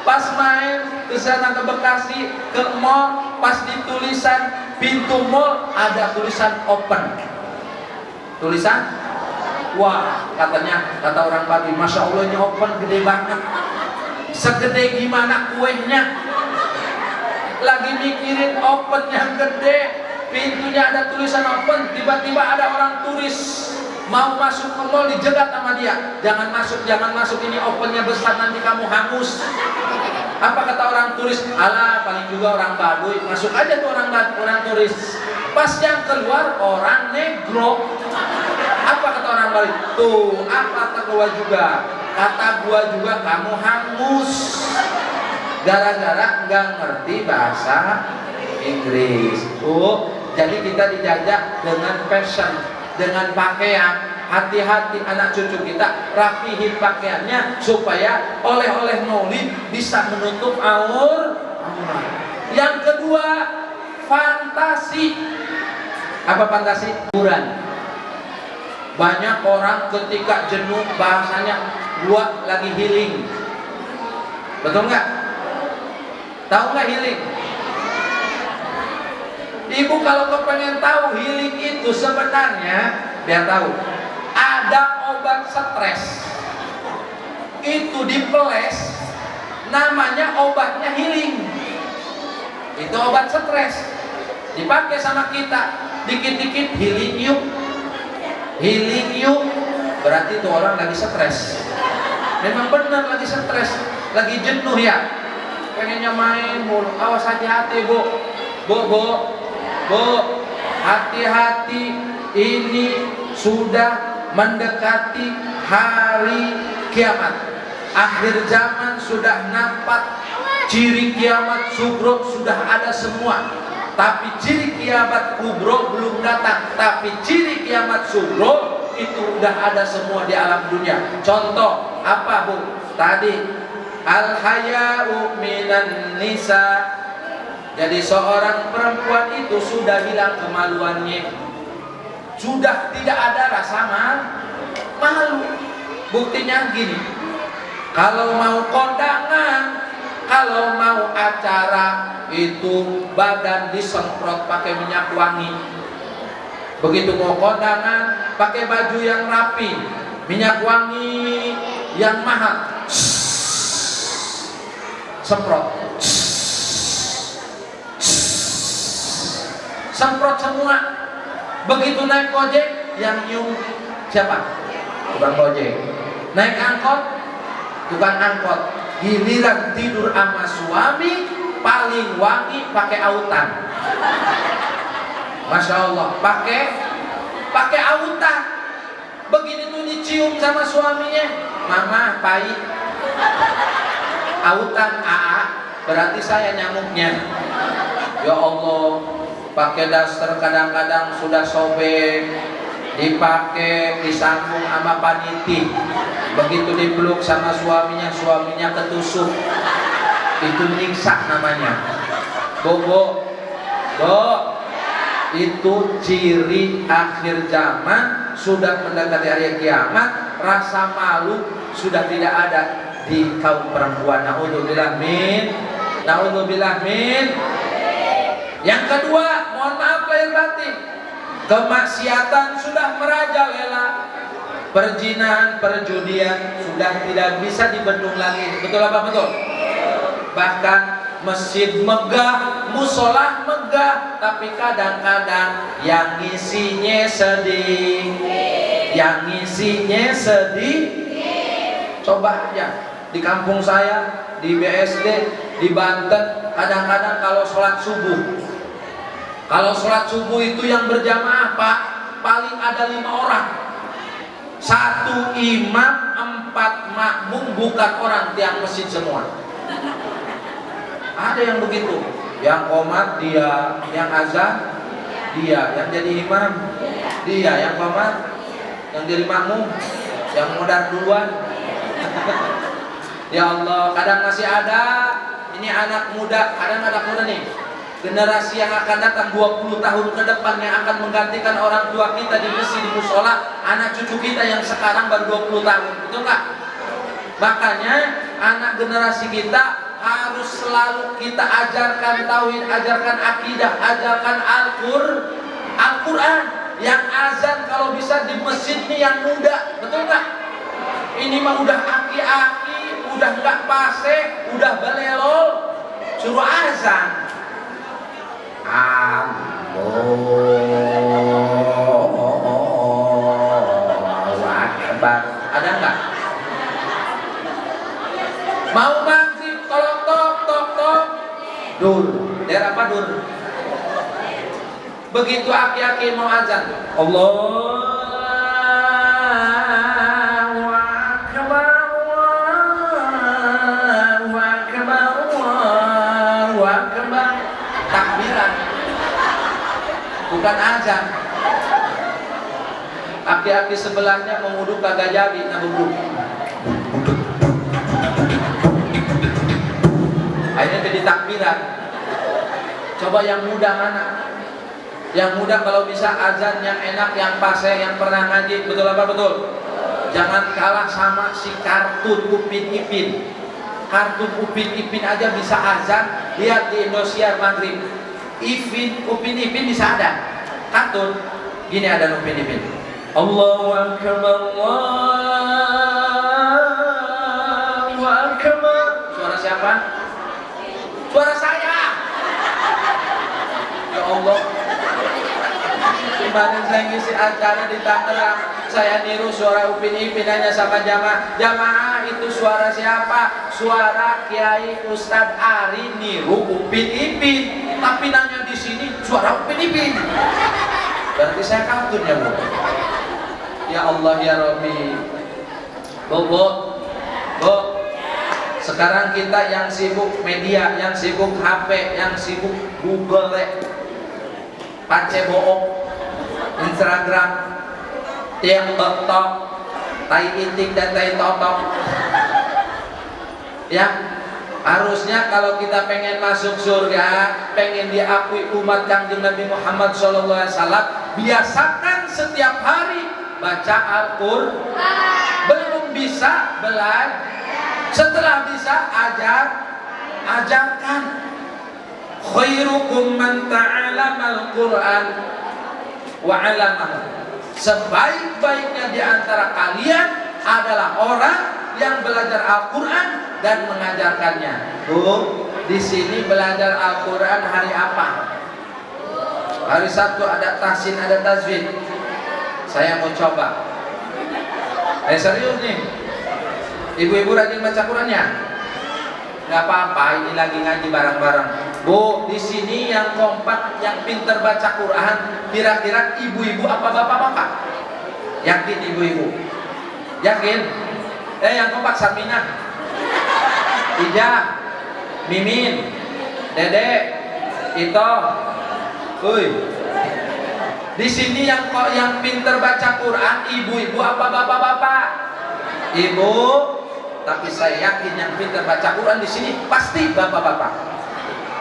Pas main ke sana ke Bekasi, ke mall, pas di tulisan pintu mall ada tulisan open. Tulisan? Wah, kata orang Baduy, Masya Allah ini open gede banget. Segede gimana kuenya? Lagi mikirin open yang gede, pintunya ada tulisan open, tiba-tiba ada orang turis mau masuk ke mall, dijegat sama dia. Jangan masuk, ini opennya besar, nanti kamu hangus. Apa kata orang turis? Alah, paling juga orang Baduy, masuk aja tuh orang turis. Pas yang keluar orang negro. Apa kata orang Baduy? Tuh, apa kata gua juga? Kata gua juga kamu hangus. Gara-gara nggak ngerti bahasa Inggris. Jadi kita dijajah dengan fashion, dengan pakaian. hati-hati anak cucu kita rapihin pakaiannya supaya oleh-oleh maulid bisa menutup aurat. Yang kedua, fantasi. Apa fantasi? Hiburan. Banyak orang ketika jenuh bahasanya gua lagi healing. Betul nggak? Tahu nggak healing? Ibu kalau kepengen tahu healing itu sebenarnya, biar tahu, ada obat stres. Itu dipeles, namanya obatnya healing. Itu obat stres. Dipakai sama kita, dikit-dikit healing yuk. Healing yuk. Berarti itu orang lagi stres. Memang benar lagi stres, lagi jenuh ya. Pengennya main mulu. Awas hati-hati, Bu. Bu, hati-hati, ini sudah mendekati hari kiamat. Akhir zaman sudah nampak, ciri kiamat sugro sudah ada semua. Tapi ciri kiamat kubro belum datang. Tapi ciri kiamat sugro itu udah ada semua di alam dunia. Contoh apa, Bu? Tadi al-haya'u minan nisa. Jadi seorang perempuan itu sudah hilang kemaluannya, sudah tidak ada rasa malu. Buktinya gini, kalau mau kondangan, kalau mau acara itu badan disemprot pakai minyak wangi. Begitu mau kondangan, pakai baju yang rapi, minyak wangi yang mahal, semprot. Semprot semua. Begitu naik gojek, yang nyium siapa? Tukang gojek. Naik angkot, tukang angkot. Giliran tidur sama suami, paling wangi pakai autan. Masya Allah, pakai autan. Begitu tuh dicium sama suaminya, mama pahit. Autan AA, berarti saya nyamuknya. Ya Allah. Pakai daster kadang-kadang sudah sobek, dipakai disambung sama paniti. Begitu dipeluk sama suaminya, suaminya ketusuk. Itu nyiksa namanya. Bo, itu ciri akhir zaman, sudah mendekati hari kiamat. Rasa malu sudah tidak ada di kaum perempuan. Naudzubillah min. Yang kedua, mohon maaf lahir batin, kemaksiatan sudah merajalela. Perzinahan, perjudian sudah tidak bisa dibendung lagi. Betul apa betul? Bahkan masjid megah, musola megah, tapi kadang-kadang yang ngisinya sedih. Coba aja di kampung saya, di BSD, di Banten, kadang-kadang kalau sholat subuh itu yang berjamaah Pak, paling ada 5 orang. 1 imam, 4 makmum, bukan orang tiang masjid semua. Ada yang begitu. Yang qomat dia, yang azan dia, yang jadi imam dia, yang qomat, yang jadi makmum, yang modal duluan. Ya Allah, kadang masih ada. Ini anak muda, kadang anak muda nih, generasi yang akan datang 20 tahun ke depan yang akan menggantikan orang tua kita di masjid, di musola, anak cucu kita yang sekarang baru 20 tahun, betul nggak? Makanya anak generasi kita harus selalu kita ajarkan tauhid, ajarkan akidah, ajarkan Al-Quran. Yang azan kalau bisa di masjid nih yang muda, betul nggak? Ini mah udah aki-aki, udah nggak pase, udah belelol, suruh azan. Allahu Akbar. Ada nggak? Mau maghrib, kalau tok. Dur, daerah apa dur? Begitu aki-aki mau azan, Allahu Akbar, Allahu Akbar, Allahu Akbar. Takbiran, bukan azan. Aki-aki sebelahnya mau wudhu kagak jadi, ngabubuk. Akhirnya jadi takbiran. Coba yang muda mana? Yang muda kalau bisa azan yang enak, yang fase, yang pernah ngaji, betul apa betul? Jangan kalah sama si kartun Upin Ipin. Kartun Upin Ipin aja bisa azan. Lihat di Indosiar maghrib, Upin Ipin bisa ada kartun. Gini ada Upin Ipin. Allahu Akbar, Allahu Akbar. Suara siapa? Suara saya. Ya Allah. Kemarin saya ngisi acara di Tangerang, saya niru suara Upin Ipin hanya sama jamaah. Jamaah itu suara siapa? Suara Kiai Ustadz Ari niru Upin Ipin. Tapi nanya di sini suara Upin Ipin. Berarti saya kartun ya Bu. Ya Allah ya Rabbi. Bu. Sekarang kita yang sibuk media, yang sibuk HP, yang sibuk Google, pace bohong, Instagram, TikTok, tai itik dan tai totok. Ya, harusnya kalau kita pengen masuk surga, pengen diakui umat Kanjeng Nabi Muhammad SAW, biasakan setiap hari baca Al-Qur'an. Belum bisa belajar. Setelah bisa ajarkan. Khairukum man ta'allama al-Qur'an wa 'allamahu. Sebaik-baiknya di antara kalian adalah orang yang belajar Al-Qur'an dan mengajarkannya. Bu, di sini belajar Al-Qur'an hari apa? Hari Sabtu ada tahsin, ada tajwid. Saya mau coba. Serius nih. Ibu-ibu rajin baca Qurannya? Gak apa-apa, ini lagi ngaji bareng-bareng. Bu, di sini yang kompak, yang pinter baca Quran, kira-kira ibu-ibu apa bapak-bapak? Yakin ibu-ibu? Yakin? Yang kompak Saminah, Ija, Mimin, Dede, Ito. Di sini yang pinter baca Quran, ibu-ibu apa bapak-bapak? Ibu. Tapi saya yakin yang pintar baca Quran di sini pasti bapak-bapak.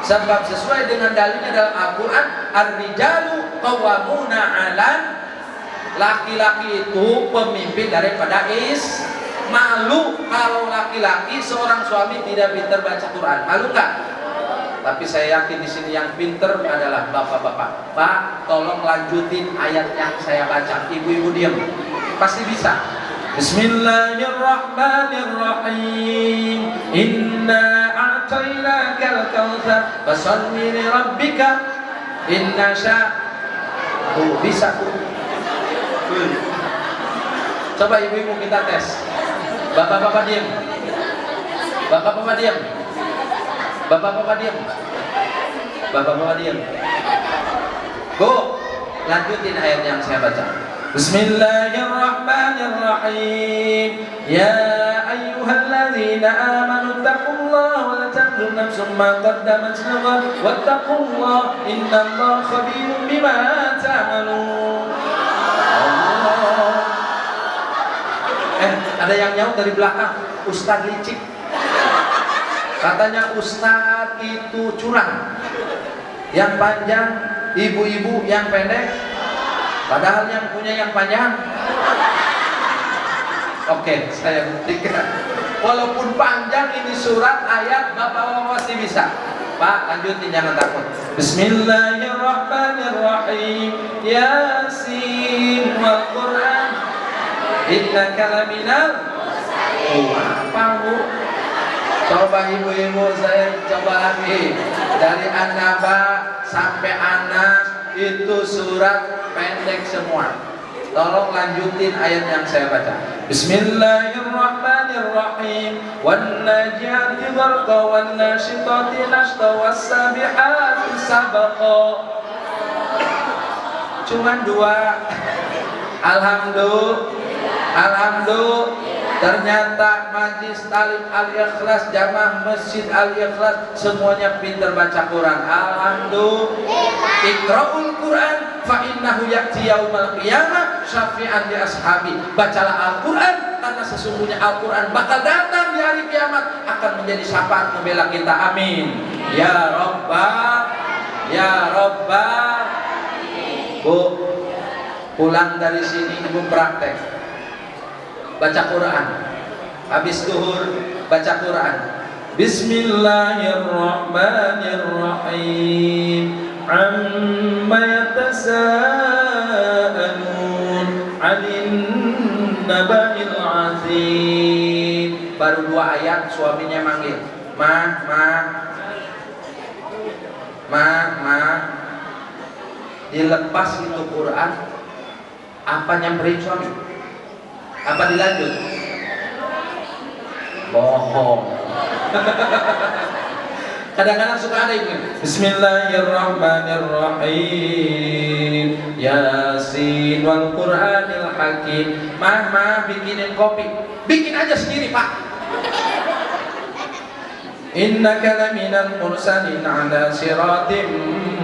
Sebab sesuai dengan dalilnya dalam Al-Quran, ar-rijalu qawwamuna 'alan, laki-laki itu pemimpin daripada malu kalau laki-laki seorang suami tidak pintar baca Quran. Malu nggak? Tapi saya yakin di sini yang pintar adalah bapak-bapak. Pak, tolong lanjutin ayat yang saya baca. Ibu-ibu diam. Pasti bisa. Bismillahirrahmanirrahim. Inna a'tainakal kautsar fasholli li rabbika inna bisa. Coba ibu-ibu kita tes. Bapak-bapak diam. Bapak-bapak diam. Bapak-bapak diam. Bapak-bapak diam. Bu, lanjutin ayat yang saya baca. Bismillahirrahmanirrahim. Ya ayyuhalladzina amanu taqullaha wa la tanzur nafsum ma qaddamat lighad wattaqullaha innallaha khabirun bima ta'malun. Ada yang nyaut dari belakang, Ustadz licik. Katanya Ustadz itu curang. Yang panjang, ibu-ibu yang pendek. Padahal yang punya yang panjang. Oke, saya buktikan. Walaupun panjang ini surat ayat, bapak-bapak pasti bisa. Pak, lanjutin, jangan takut. Bismillahirrahmanirrahim. Yasin wal Quran innaka laminal. Apa Bu? Coba ibu-ibu saya coba lagi. Dari An-Naba sampai Anas itu surat pendek semua. Tolong lanjutin ayat yang saya baca. Bismillahirrahmanirrahim. Wan najati gharqa wan nashitati nashta was sabihati sabaqa. Cuman dua. Alhamdulillah. Ternyata majlis talim Al-Ikhlas, jamaah masjid Al-Ikhlas semuanya pintar baca Quran. Alhamdulillah. Iqra'ul Quran fa innahu ya'ti yaumal qiyamah syafi'an li ashabi. Bacalah Al-Quran karena sesungguhnya Al-Quran bakal datang di hari kiamat akan menjadi syafaat membela kita. Amin. Ya Rabbah, ya Rabbah. Bu, pulang dari sini ibu praktek baca Quran, habis zuhur baca Quran. Bismillahirrahmanirrahim. Amma yatasaalun 'anil naba'il 'azim. Baru 2 ayat suaminya manggil, "Ma, ma." Ma, ma. Dilepas itu Quran, apa nyamperin suami? Apa dilanjut? Bohong. Kadang-kadang suka ada ibu. Bismillahirrahmanirrahim. Yasin wal Qur'anil Hakim. Mah bikinin kopi. Bikin aja sendiri, Pak. Innaka laminal mursalin ala siratim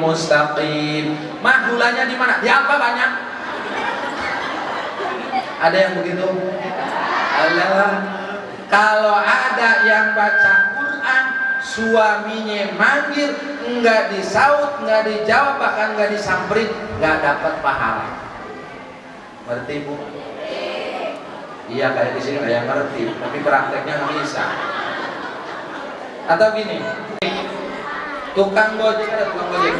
mustaqim. Mah gulanya di mana? Di apa banyak? Ada yang begitu? Allah. Kalau ada yang baca Quran, suaminya manggil, enggak disaut, enggak dijawab, bahkan enggak disamperin, enggak dapat pahala. Ngerti Bu? Iya, kayak di sini kayak ngerti, tapi prakteknya nggak bisa. Atau gini, tukang gojek ada tukang gojek.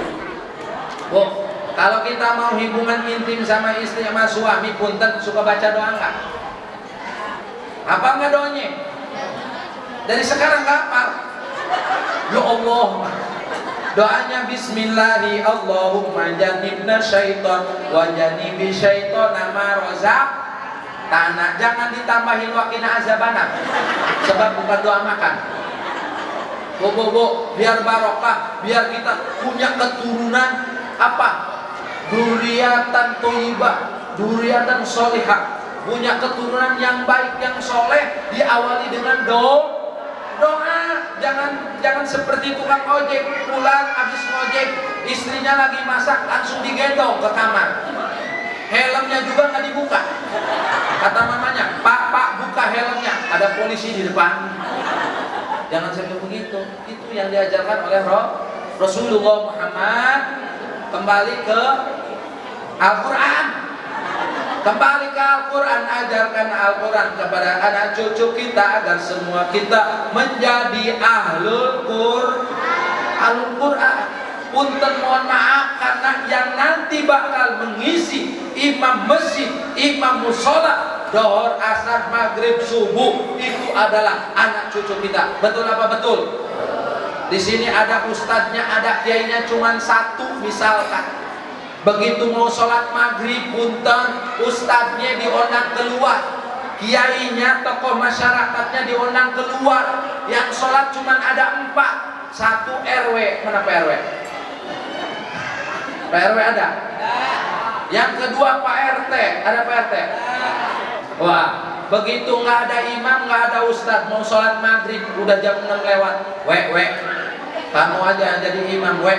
Bu, kalau kita mau hubungan intim sama istri sama suami, punten suka baca doa enggak? Apa enggak doanya? Dari sekarang enggak hafal. Ya Allah. Doanya bismillahi Allahumma jannibna syaiton wa jannibi syaitona ma razaq tanah. Jangan ditambahin waqina azabana. Sebab bukan doa makan. Bu, biar barokah, biar kita punya keturunan apa? Duriatan thayyibah, duriatan sholihah, punya keturunan yang baik, yang soleh, diawali dengan doa. Jangan seperti tukang ojek, pulang habis ngojek, istrinya lagi masak langsung digendong ke kamar, helmnya juga nggak dibuka. Kata mamanya, Pak buka helmnya, ada polisi di depan. Jangan sampai begitu. Itu yang diajarkan oleh Rasulullah Muhammad. Kembali ke Al-Quran. Kembali ke Al-Quran. Ajarkan Al-Quran kepada anak cucu kita agar semua kita menjadi ahlul Quran. Punten mohon maaf karena yang nanti bakal mengisi imam masjid, imam musola, dohor, asar, maghrib, subuh itu adalah anak cucu kita. Betul apa betul? Di sini ada ustadznya, ada kiainya cuma 1 misalkan. Begitu mau sholat maghrib, punten, ustadznya diundang keluar, kiainya, tokoh masyarakatnya diundang keluar. Yang sholat cuma ada 4, 1 RW. Mana Pak RW? Pak RW ada? Yang kedua Pak RT, ada Pak RT? Wah, begitu nggak ada imam, nggak ada ustadz, mau sholat maghrib, udah jam 6 lewat. Wek, kamu aja jadi imam, wek.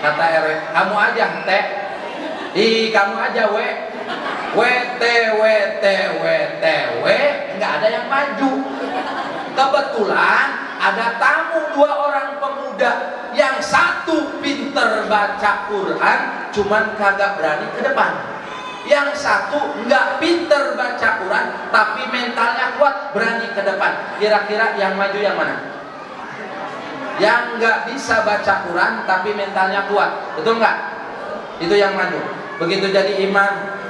Kata RW, kamu aja teh. Kamu aja wek. WT, nggak ada yang maju. Kebetulan ada tamu 2 orang pemuda, yang 1 pinter baca Quran, cuman kagak berani ke depan. Yang 1 nggak pinter baca Quran, tapi mentalnya kuat, berani ke depan. Kira-kira yang maju yang mana? Yang nggak bisa baca Quran, tapi mentalnya kuat, betul nggak? Itu yang maju. Begitu jadi imam,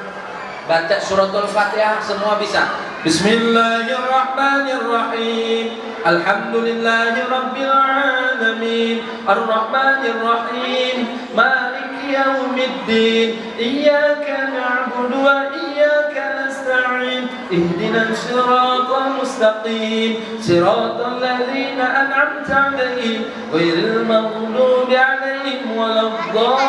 baca suratul Fatihah semua bisa. Bismillahirrahmanirrahim. Alhamdulillahi rabbil alamin. Ar-Rahmanirrahim. Maliki yaumiddin. Iyyaka na'budu wa iyyaka nasta'in. Ihdinas siratal mustaqim. Siratal ladzina an'amta 'alaihim ghairil maghdubi 'alaihim waladdallin.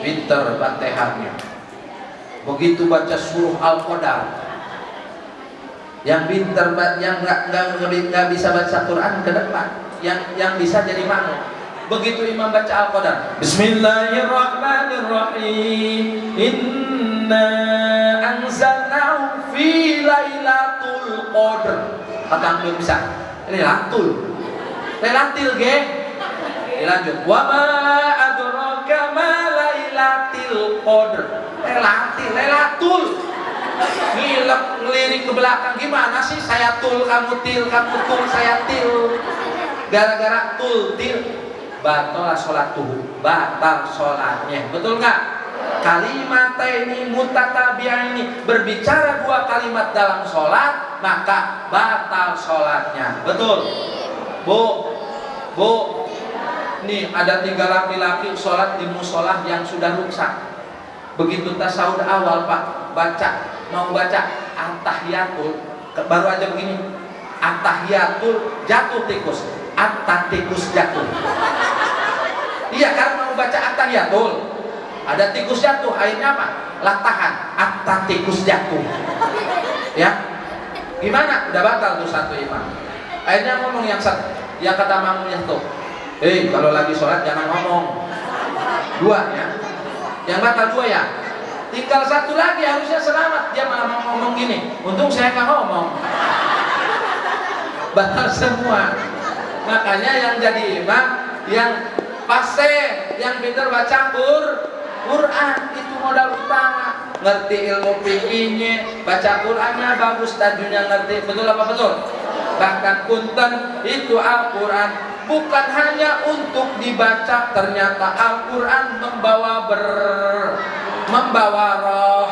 Pinter Fatihahnya. Begitu baca surah Al-Qadar, yang pintar, yang nggak bisa baca Quran ke depan, yang bisa jadi makmum. Begitu imam baca Al-Qadar, Bismillahirrahmanirrahim, Inna anzalnahu fi lailatul qadr. Kata belum bisa, Lailatul ge. Dilanjut, wa ma adraka ma lailatul qadr. Lailatul. Ngelirik ke belakang, gimana sih? Saya tul, kamu til, kamu tul, saya til. Gara-gara tul, til, batal sholatnya. Betul nggak? Kalimat ini mutatabi'aini, berbicara dua kalimat dalam sholat maka batal sholatnya. Betul? Bu, nih ada 3 laki-laki sholat di musolah yang sudah rusak. Begitu tasawuf awal Pak mau baca at-tahiyatul, baru aja begini, at-tahiyatul, jatuh tikus, at-tikus jatuh. Iya, karena mau baca at-tahiyatul ada tikus jatuh, akhirnya apa? Latahan, at-tikus jatuh. Ya, gimana? Udah batal tuh satu imam. Akhirnya ngomong yang kata makmumnya tuh, kalau lagi sholat jangan ngomong. 2 ya, yang batal 2 ya. Tinggal 1 lagi harusnya selamat, dia malah mau ngomong gini, untung saya nggak ngomong. Batal semua. Makanya yang jadi imam, yang fase, yang pintar baca Quran itu modal utama. Ngerti ilmu fikihnya, baca Qurannya bagus, tajwidnya ngerti. Betul apa betul? Bahkan punten itu Al-Quran bukan hanya untuk dibaca, ternyata Al-Quran membawa roh.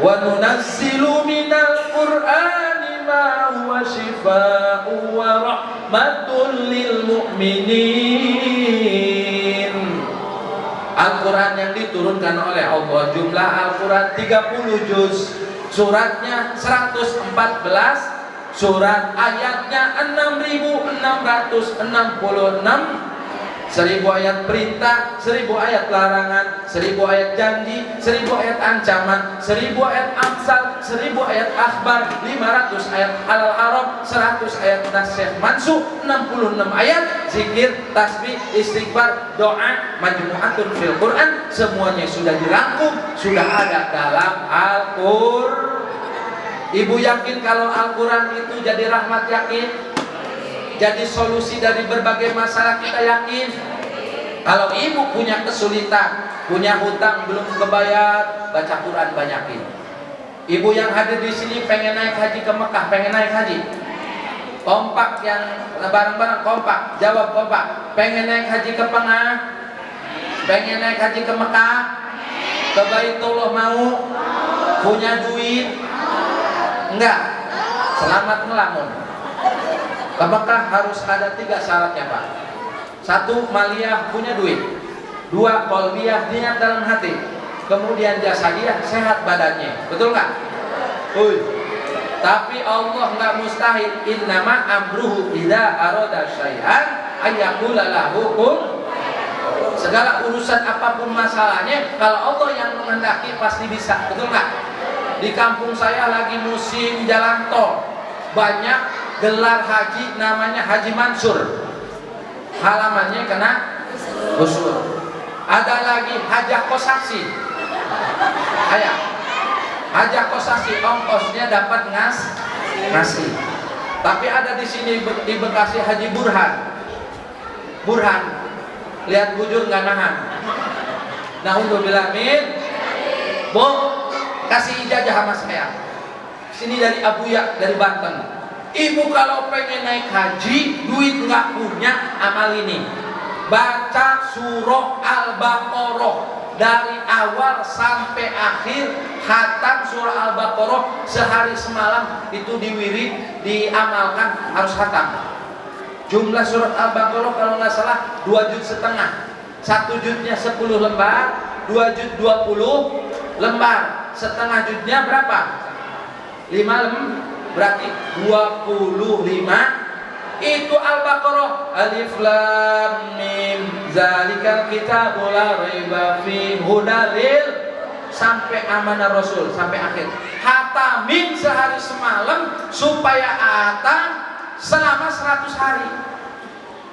Wa nunazzilu minal Qur'ani ma huwa shifaa'un wa rahmatun lil mu'minin. Al-Quran yang diturunkan oleh Allah, jumlah Al-Quran 30 juz, suratnya 114, surat ayatnya 6.666, 1000 ayat perintah, 1000 ayat larangan, 1000 ayat janji, 1000 ayat ancaman, 1000 ayat amsal, 1000 ayat akhbar, 500 ayat halal haram, 100 ayat nasihat mansuh, 66 ayat zikir, tasbih, istighfar, doa, majmu'atun fil Quran, semuanya sudah dirangkum, sudah ada dalam Al-Qur'an. Ibu yakin kalau Al-Quran itu jadi rahmat, yakin? Jadi solusi dari berbagai masalah, kita yakin? Kalau ibu punya kesulitan, punya hutang belum kebayar, baca Quran banyakin. Ibu yang hadir di sini pengen naik haji ke Mekah, pengen naik haji, kompak, yang bareng-bareng kompak, jawab kompak. Pengen naik haji ke Pengah, pengen naik haji ke Mekah, ke Baitullah mau? Punya duit? Enggak, selamat ngelamun. Ke Mekah harus ada 3 syaratnya Pak. 1, maliyah, punya duit. 2, qalbiyah, niat dalam hati. Kemudian jasadiyah, sehat badannya. Betul nggak? Tapi Allah nggak mustahil. Innama amruhu idza arada syai'an ayyaqula lahu kun. Segala urusan apapun masalahnya, kalau Allah yang menghendaki pasti bisa. Betul nggak? Di kampung saya lagi musim jalan tol, banyak gelar haji namanya Haji Mansur, halamannya kena gusur. Ada lagi hajah kosasi, hajah kosasi, ongkosnya dapat ngasih. Tapi ada di sini di Bekasi Haji Burhan, lihat bujur nggak nahan. Nah untuk bilamin, Bu, kasih ijazah sama saya. Sini dari Abuya, dari Banten. Ibu kalau pengen naik haji, duit nggak punya, amal ini. Baca surah Al-Baqarah dari awal sampai akhir, khatam surah Al-Baqarah sehari semalam, itu diwirid, diamalkan, harus khatam. Jumlah surat Al-Baqarah kalau nggak salah 2,5 juz. 1 juznya 10 lembar, 2 juz 20 lembar. Setengah juznya berapa? 5 lembar. Berarti 25. Itu Al-Baqarah. Alif Lam Mim, zalikal kitabul la raiba fihi hudalil. sampai amanah Rasul sampai akhir. Hatamin sehari semalam supaya atam selama 100 hari.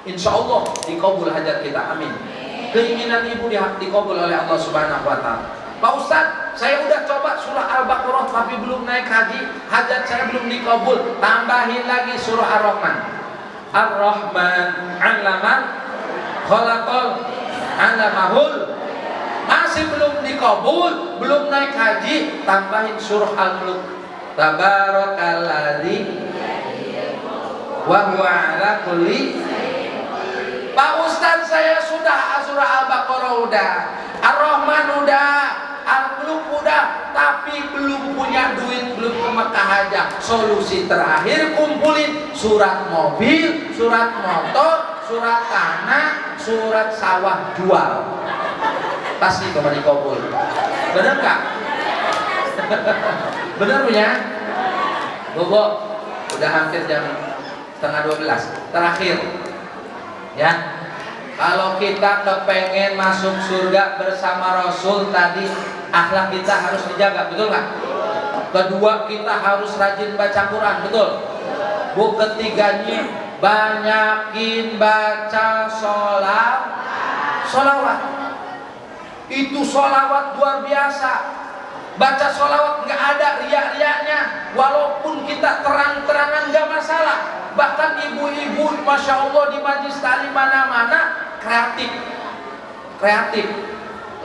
Insya Allah dikabul hajat kita, amin. Keinginan ibu dikabul oleh Allah Subhanahu wa Ta'ala. Pak Ustadz, saya udah coba surah Al-Baqarah tapi belum naik haji, hajat saya belum dikabul. Tambahin lagi surah Ar-Rahman. Ar-Rahman 'allaman khalaqal 'allamahul. Masih belum dikabul, belum naik haji, tambahin surah Al-Mulk. Tabarakalladzi wa huwa 'ala kulli. Pak Ustaz, saya sudah surah Al-Baqarah udah, Ar-Rahman udah, Al-Mulk udah, tapi belum punya duit, belum ke Mekah aja. Solusi terakhir kumpulin surat mobil, surat motor, surat tanah, surat sawah jual. Pasti kembali kabul. Benar nggak? Benar punya? Bobo, udah hampir jam 11:30. Terakhir, ya. Kalau kita kepengen masuk surga bersama Rasul tadi, akhlak kita harus dijaga, betul nggak? Kedua, kita harus rajin baca Quran, betul? Bu, ketiganya banyakin baca sholawat. Itu sholawat luar biasa. Baca sholawat nggak ada riak-riaknya. Walaupun kita terang-terangan nggak masalah. Bahkan ibu-ibu, masya Allah, di majlis taklim mana-mana kreatif.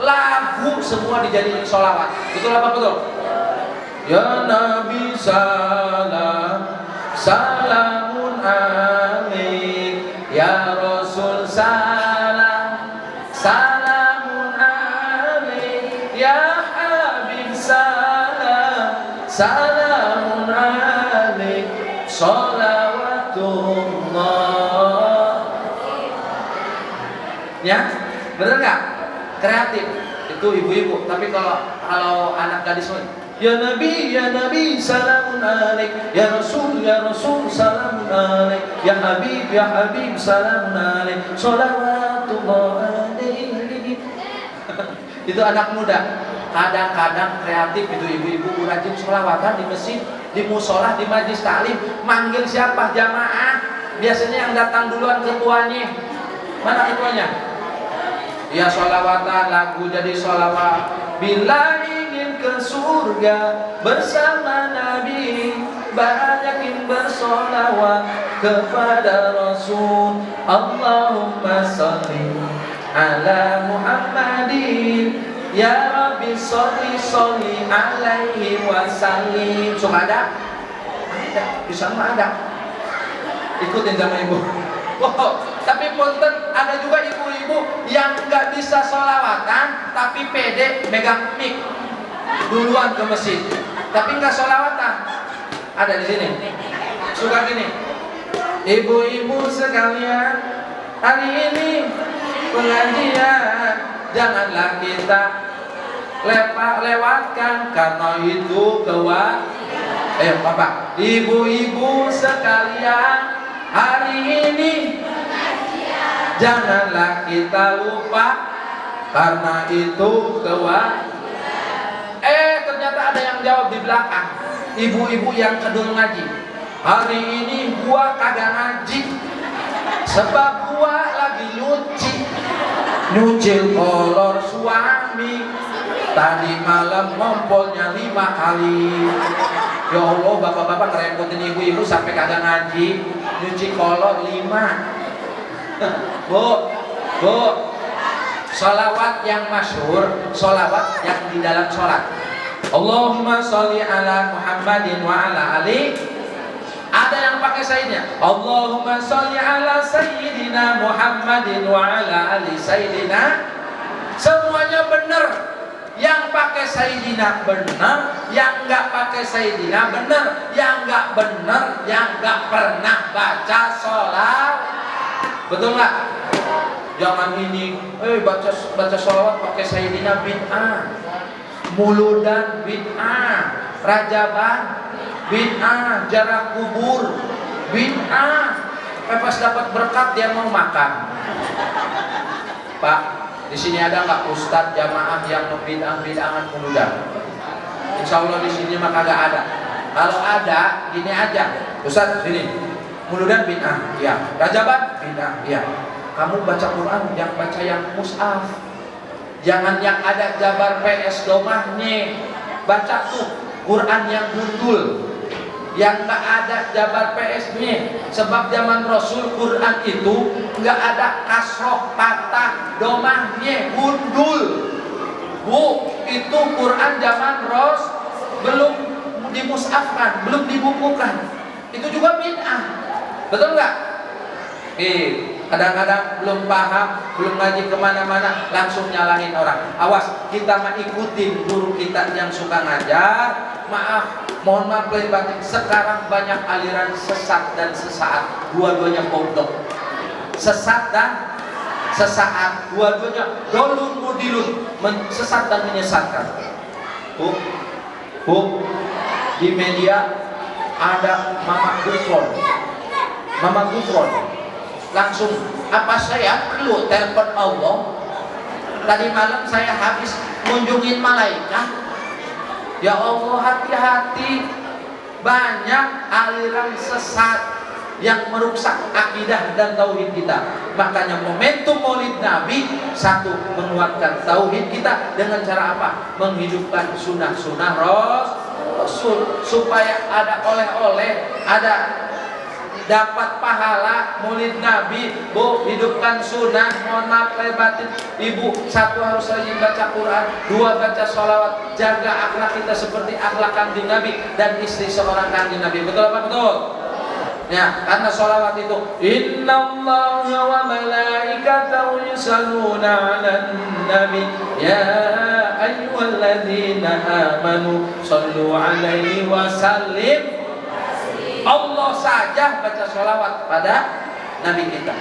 Lagu semua dijadiin sholawat. Betul apa betul? Ya Nabi salam, salamun alaik. Ya Rasul salam, salamun alaik. Ya Habib salam, salamun alaik. Sholawatullah. Ya, bener nggak? Kreatif itu ibu-ibu. Tapi kalau anak gadis, ya Nabi salamun alaik. Ya Rasul salamun alaik. Ya Habib salamun alaik. Sholawatullah alaik. Itu anak muda. Kadang-kadang kreatif itu ibu-ibu rajin sholawatan di masjid, di musola, di majlis taklim. Manggil siapa? Jamaah. Biasanya yang datang duluan ketuanya. Mana ketuanya? Ya sholawatan, lagu jadi sholawat. Bila ingin ke surga bersama Nabi, banyakin bersholawat kepada Rasul. Allahumma sholli ala Muhammadin. Ya Rabbi sholli alaihi wasallim. Cuma ada? Di sana ada. Ikutin sama ibu. Wow. Tapi punten, ada juga ibu-ibu yang nggak bisa sholawatan tapi pede megang mic duluan ke masjid, tapi nggak sholawatan. Ada di sini. Suka gini. Ibu-ibu sekalian, hari ini pengajian janganlah kita lewatkan karena itu Bapak. Ibu-ibu sekalian, hari ini janganlah kita lupa karena itu ternyata ada yang jawab di belakang. Ibu-ibu yang kedul ngaji. Hari ini gua kagak ngaji sebab gua lagi nyuci kolor suami. Tadi malam ngompolnya 5 kali. Ya Allah, bapak-bapak ngerepotin ibu-ibu sampai kagak ngaji, nyuci kolor 5. Bu, sholawat yang masyhur, sholawat yang di dalam sholat. Allahumma sholli ala Muhammadin wa ala ali. Ada yang pakai sayyidina. Allahumma sholli ala sayyidina Muhammadin wa ala ali sayyidina. Semuanya benar. Yang pakai sayyidina benar, yang enggak pakai sayyidina benar, yang enggak benar, yang enggak pernah baca sholat. Betul nggak? Jangan ini, baca sholawat pakai sayyidina bid'ah, muludan bid'ah, rajaban bid'ah, jarak kubur bid'ah. Pas dapat berkat dia mau makan. Pak, Di sini ada nggak ustadz jamaah yang membid'ah-bid'ahan muludan? Insya Allah di sini mah kagak ada. Kalau ada, gini aja, ustadz sini, muludan bid'ah, ya. Rajaban bid'ah, ya. Kamu baca Quran, yang baca yang mushaf. Jangan yang ada jabar PS domahnya. Baca tuh Quran yang gundul, yang nggak ada jabar PS-nya. Sebab zaman Rasul Quran itu nggak ada kasroh, patah, domahnya, gundul. Bu, itu Quran zaman Rasul belum dimushafkan, belum dibukukan. Itu juga bid'ah. Betul nggak? Kadang-kadang belum paham, belum ngaji kemana-mana, langsung nyalahin orang. Awas, kita mah ikutin guru kita yang suka ngajar. Maaf, mohon maaf lahir batin. Sekarang banyak aliran sesat dan sesaat, dua-duanya bodoh. Sesat dan sesaat, dua-duanya dolun mudilun, sesat dan menyesatkan. Bu, di media ada Mama Gufron. Langsung, apa saya perlu telepon Allah? Tadi malam saya habis kunjungin malaikat. Ya Allah, hati-hati. Banyak aliran sesat yang merusak akidah dan tauhid kita. Makanya momentum Maulid Nabi, satu, menguatkan tauhid kita dengan cara apa? Menghidupkan sunnah-sunnah Rasul, supaya ada oleh-oleh, ada dapat pahala Maulid Nabi. Bu, hidupkan sunnah. Mohon maaf lahir batin, ibu, satu harus rajin baca Quran, dua baca sholawat, jaga akhlak kita seperti akhlak kanjeng Nabi dan istri seorang kanjeng Nabi. Betul apa betul? Ya, karena sholawat itu innallaha wa malaikatahu yusalluna 'alan nabi ya ayyuhalladzina amanu shallu 'alaihi wa sallim. Allah saja baca sholawat pada Nabi kita.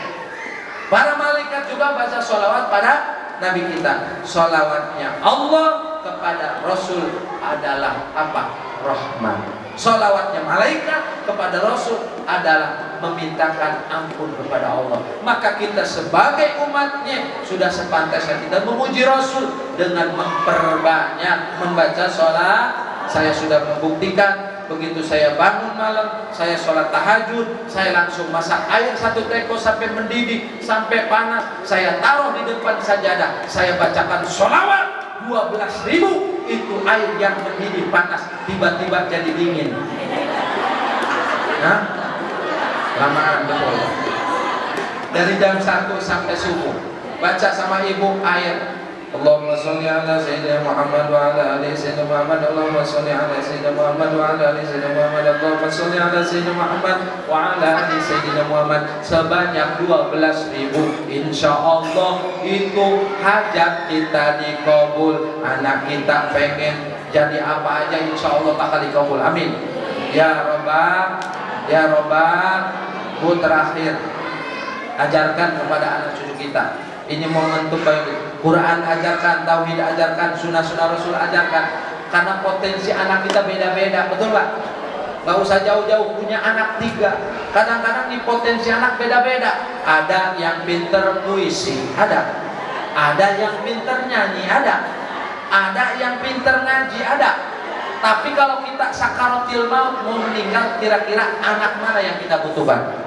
Para malaikat juga baca sholawat pada Nabi kita. Sholawatnya Allah kepada Rasul adalah apa? Rahmat. Sholawatnya malaikat kepada Rasul adalah memintakan ampun kepada Allah. Maka kita sebagai umatnya sudah sepantasnya kita memuji Rasul dengan memperbanyak membaca sholat. Saya sudah membuktikan. Begitu saya bangun malam, saya sholat tahajud, saya langsung masak air 1 teko sampai mendidih, sampai panas, saya taruh di depan sajadah, saya bacakan sholawat 12.000. Itu air yang mendidih panas tiba-tiba jadi dingin. Nah, lamaan betul. Dari jam 1 sampai subuh baca sama ibu air Allahumma sholli ala sayyidina Muhammad wa ala ali sayyidina Muhammad. Allahumma sholli ala sayyidina Muhammad wa ala ali sayyidina Muhammad. Allahumma sholli ala sayyidina Muhammad wa ala ali sayyidina Muhammad sebanyak 12.000. Insyaallah itu hajat kita dikabul. Anak kita pengen jadi apa aja insyaallah bakal dikabul. Amin. Ya Rabbal, ya Rabbal. Bu, terakhir ajarkan kepada anak cucu kita. Ini momentum baik. Quran ajarkan, tauhid ajarkan, sunnah-sunnah Rasul ajarkan. Karena potensi anak kita beda-beda, betul Pak? Gak usah jauh-jauh, punya anak 3. Kadang-kadang di potensi anak beda-beda. Ada yang pinter puisi, ada. Ada yang pinter nyanyi, ada. Ada yang pinter ngaji, ada. Tapi kalau kita sakaratil maut mau meninggal, kira-kira anak mana yang kita butuhkan?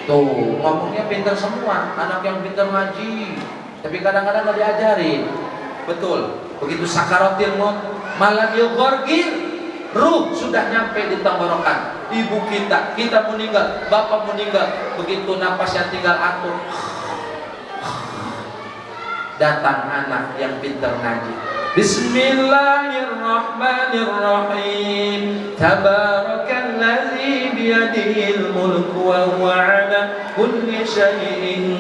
Tuh, ngomongnya pinter semua, anak yang pinter ngaji, tapi kadang-kadang gak diajarin. Betul, begitu sakaratil maut, malah dia gorgir, ruh sudah nyampe di tenggorokan. Ibu kita meninggal, bapak meninggal, begitu napasnya tinggal atur, datang anak yang pinter ngaji. Bismillahirrahmanirrahim. Tabarakalladzi biyadihil mulku wa huwa ala kulli syai'in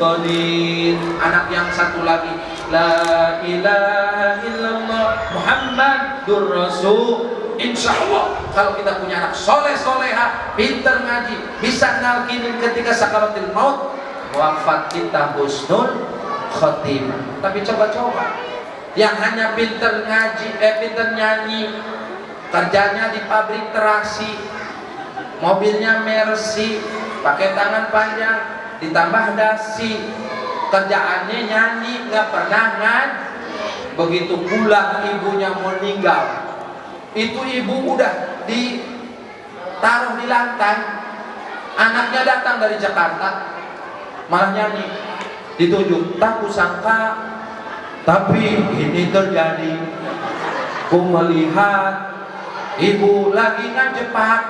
qadir. Anak yang satu lagi, la ilaha illallah Muhammadur Rasul. Insyaallah kalau kita punya anak soleh soleha, pinter ngaji, bisa nalkinin ketika sakaratul maut, wafat kita husnul khotimah. Tapi coba-coba yang hanya pinter ngaji, pinter nyanyi, kerjanya di pabrik terasi, mobilnya Mercy, pakai tangan panjang, ditambah dasi, kerjaannya nyanyi, nggak pernah ngaji. Begitu pulang ibunya meninggal, itu ibu udah ditaruh di lantai, anaknya datang dari Jakarta malah nyanyi, ditunjuk, tak kusangka tapi ini terjadi, ku melihat ibu lagi ngajepak,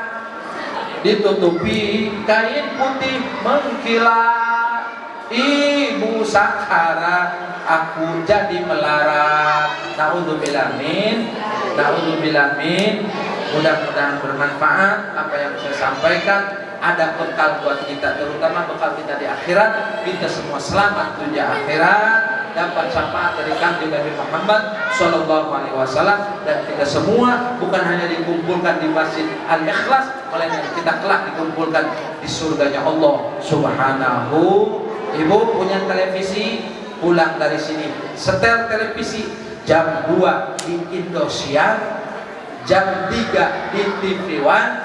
ditutupi kain putih mengkilat, ibu sakara, aku jadi melarat. Naudzubillah min, naudzubillah min. Mudah-mudahan bermanfaat apa yang saya sampaikan, ada bekal buat kita, terutama bekal kita di akhirat. Kita semua selamat dunia akhirat, dapat syafaat dari Kanjeng Nabi Muhammad Sallallahu Alaihi Wasallam, dan kita semua bukan hanya dikumpulkan di Masjid Al-Ikhlas, melainkan kita kelak dikumpulkan di surganya Allah Subhanahu. Ibu punya televisi, pulang dari sini setel televisi, jam 2 di Indosiar, jam 3 di TV One,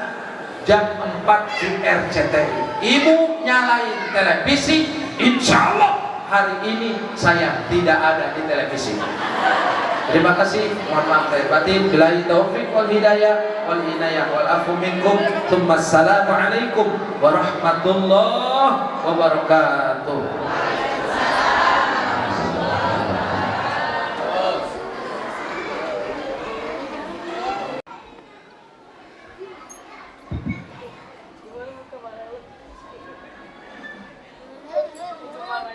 jam 4 di RCTI. Ibu nyalain televisi, insya Allah hari ini saya tidak ada di televisi. Terima kasih, mohon maaf lahir batin. Billahi taufiq wal hidayah wal inayah wal afu minkum. Assalamualaikum warahmatullahi wabarakatuh.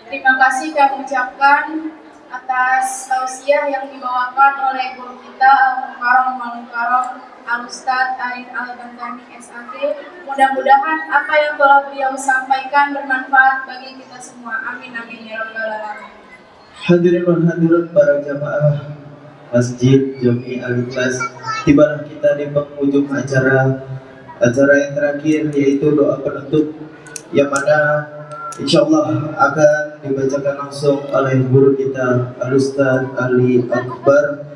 Terima kasih kami ucapkan atas tausiah yang dibawakan oleh guru kita Al-Mukarram Al-Mukarram Al-Ustadz Arif Al-Bantani SAG. Mudah-mudahan apa yang telah beliau sampaikan bermanfaat bagi kita semua. Amin amin ya rabbal alamin. Hadirin dan hadirat para jamaah Masjid Jami Al-Ikhlas, tibalah kita di penghujung acara yang terakhir, yaitu doa penutup yang mana insyaallah akan dibacakan langsung oleh guru kita Al-Ustadz Ali Akbar.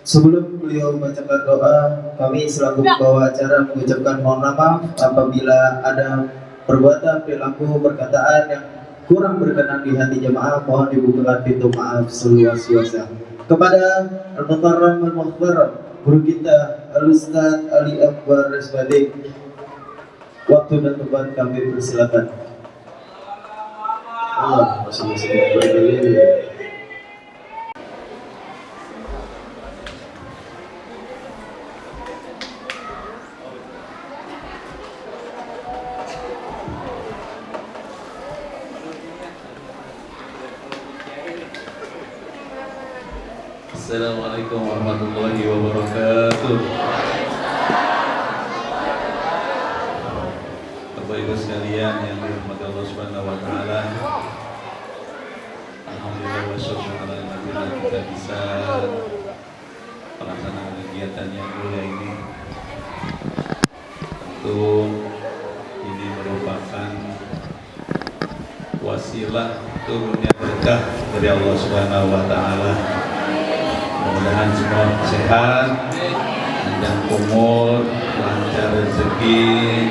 Sebelum beliau membacakan doa, kami selaku pembawa acara mengucapkan mohon maaf apabila ada perbuatan, perilaku, perkataan yang kurang berkenan di hati jemaah. Mohon dibukakan pintu maaf seluas-luasnya. Kepada Al-Mukarram Al-Mukarram, guru kita Al-Ustadz Ali Akbar Resbadi, waktu dan tempat kami persilakan. Allah masih berdiri. Assalamualaikum warahmatullahi wabarakatuh. Bapak Ibu sekalian yang dirahmati Allah Subhanahu wa taala. Alhamdulillah wa syukur kita bisa melaksanakan kegiatan yang mulia ini. Tentu ini merupakan wasilah turunnya berkah dari Allah Subhanahu wa taala. Mudah-mudahan semua sehat, panjang umur, lancar rezeki,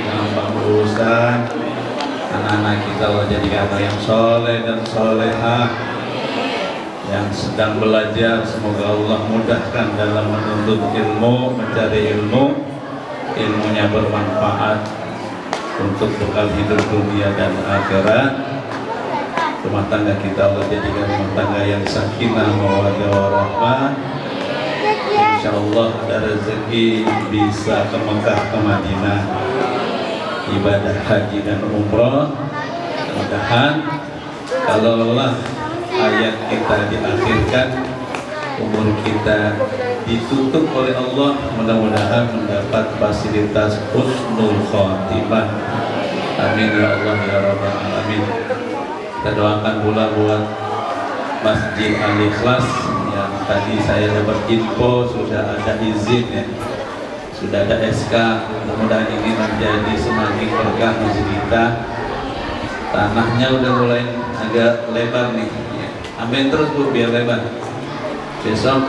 gampang urusan. Anak-anak kita Allah jadikan anak yang soleh dan solehah, yang sedang belajar. Semoga Allah mudahkan dalam menuntut ilmu, mencari ilmu, ilmunya bermanfaat untuk bekal hidup dunia dan akhirat. Rumah tangga kita Allah jadikan rumah tangga yang sakinah, mawaddah warahmah. Insyaallah ada rezeki bisa ke Mekah, ke Madinah, ibadah haji dan umrah. Mudah-mudahan kalau Allah ayat kita diakhirkan, umur kita ditutup oleh Allah, mudah-mudahan mendapat fasilitas husnul khotimah. Amin ya Allah ya rabbal alamin. Kita doakan pula buat Masjid Al-Ikhlas yang tadi saya dapat info sudah ada izin ya, sudah ada SK. Mudah-mudahan ini menjadi semakin berkah masjid kita. Tanahnya udah mulai agak lebar nih ya. Amin terus Bu, biar lebar. Besok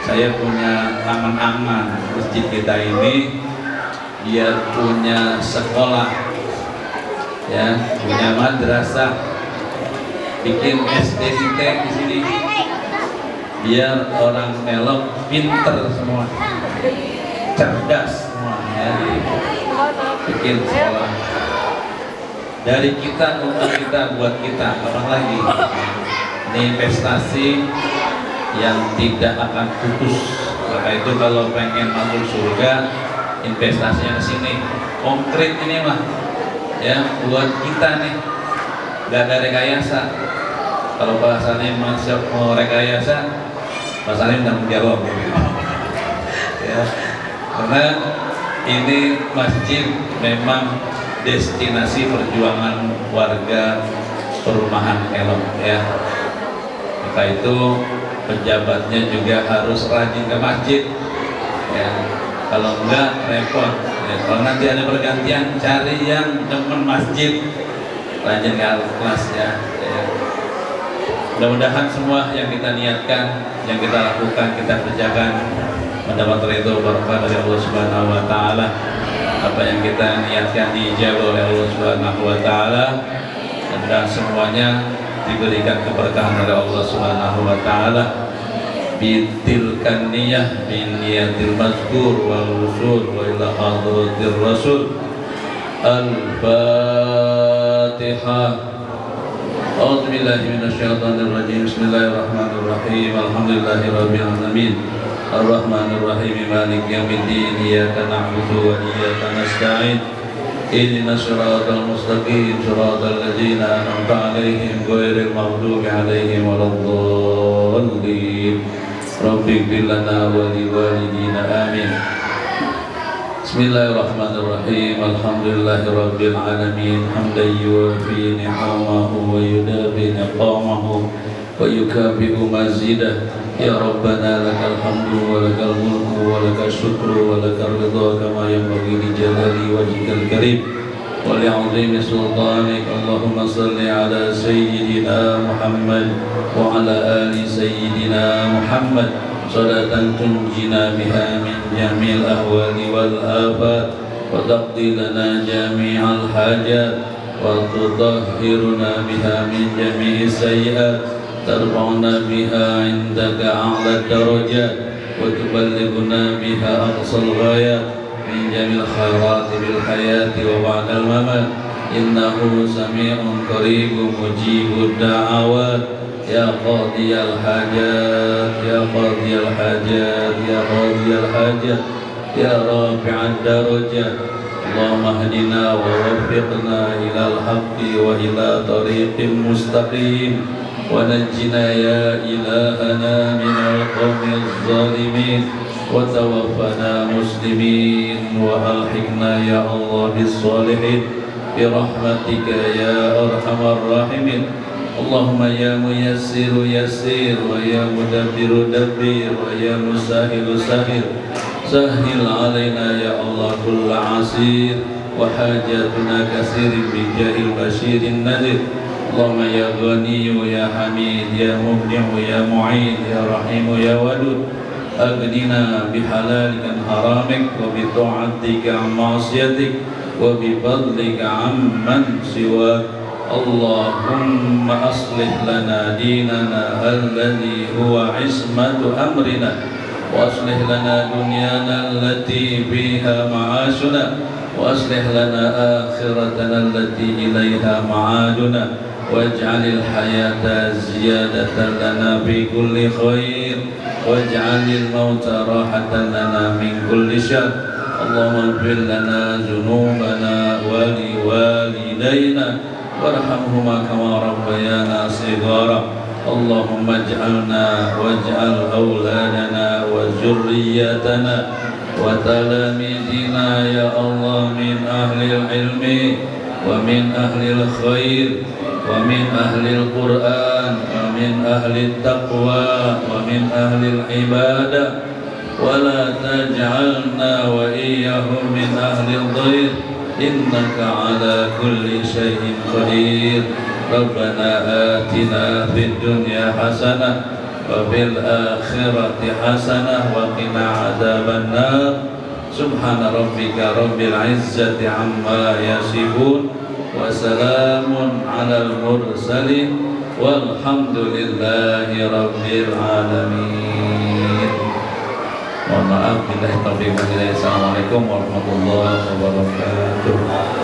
saya punya angan-angan masjid kita ini biar punya sekolah ya, punya madrasah. bikin SDIT di sini biar orang Elok pinter semua, cerdas semua ya. Bikin sekolah dari kita untuk kita, buat kita, apa lagi? Ini investasi yang tidak akan putus. Maka itu kalau pengen masuk surga, investasinya ke sini. Konkret ini mah ya, buat kita nih, gak ada rekayasa. Kalau bahasanya mau rekayasa, bahasanya udah menjawab ya. Karena ini masjid memang destinasi perjuangan warga perumahan Elok ya. Maka itu pejabatnya juga harus rajin ke masjid ya. Kalau enggak repot ya. Kalau nanti ada pergantian, cari yang demen masjid, rajin ke kelas ya. Mudah-mudahan semua yang kita niatkan, yang kita lakukan, kita kerjakan mendapat ridho berkah dari Allah Subhanahu wa taala. Apa yang kita niatkan dijabah oleh Allah Subhanahu wa taala, dan semuanya diberikan keberkahan oleh Allah Subhanahu wa taala. Bitilkan niyah bin niyatil mazkur wal wusul wa ila hadratir rasul. Al-Fatihah. A'udzu billahi minasyaitonir rajim. Bismillahirrahmanirrahim. Alhamdulillahirabbil alamin. Ar-Rahmanir Rahim. Maliki yaumiddin. Iyyaka na'budu wa iyyaka nasta'in. Ihdinas siratal mustaqim. Siratal ladzina an'amta 'alaihim ghairil maghdubi 'alaihim waladdallin. Rabbighfir lana wa liwalidina. Amin. Bismillahirrahmanirrahim. Alhamdulillahirabbil alamin. Hamdan yuwafi ni'amahu wa yudafi niqamahu wa yukafi'u mazidah. Ya Rabbana lakal hamdu wa lakal mulku wa lakal syukru wa lakal ridha kama yanbaghi li jalali wajhikal karim wa li'azimi sultanik. Allahumma salli ala sayyidina Muhammad wa ala ali sayyidina Muhammad salatan tunjina biha min jamil ahwali wal afat wa taqdi lana jami'al hajat wa tutahhiruna biha min jami'is sayyi'at tarfa'una biha 'indaka a'la darajat wa tuballighuna biha aqsal ghayat min jamil khairat bil hayati wa ba'dal mamat. Innahu sami'un qaribun mujibud da'awat. Ya qadiyal hajat, ya qadiyal hajat, ya qadiyal hajat, ya rafi'ad darajat. Allahumma hdina wa waffiqna ilal haqqi wa ila tariqin mustaqim wa najjina ya ilahana minal qawmiz zalimin wa tawaffana muslimin wa alhiqna ya Allah bis salihin bi rahmatika ya arhamar rahimin. Allahumma ya muyassiru yassir wa ya mudabbiru dabbir wa ya musahilu sahil sahil alaina ya Allah kulla asir wa hajatuna kasirin bi jahil basyirin nadir. Allahumma ya ghaniyu ya hamid ya mubdi'u ya mu'id ya rahimu ya wadud aghnina bihalalika an haramik wa bi ta'atika an ma'siyatik wa bi fadlika amman siwak. Allahumma aslih lana dinana alladhi huwa ismatu amrina wa aslih lana dunyana allati fiha ma'ashuna wa aslih lana akhiratana allati ilayha ma'aduna waj'alil hayata ziyadatan lana fi kulli khair waj'alil mauta rahatan lana min kulli syarr. Allahumma ighfir lana dhunubana wa liwalidayna warhamhuma kama rabbayana shighara. Allahumma ij'alna waj'al awladana wa zurriyyatana wa talamidina ya Allah min ahli ilmi wa min ahli khair wa min ahli Qur'an wa min ahli taqwa wa min ahli ibadah wa la taj'alna wa iyyahum min ahli dhair. Innaka ala kulli syai'in qadir. Rabbana atina fid dunya hasanah wa fil akhirati hasanah wa qina adzaban nar. Subhana rabbika rabbil izzati amma yasifun wa salamun alal mursalin walhamdulillahi rabbil alamin. Mohon maaf, billahi taufiq wal hidayah. Assalamualaikum warahmatullahi wabarakatuh.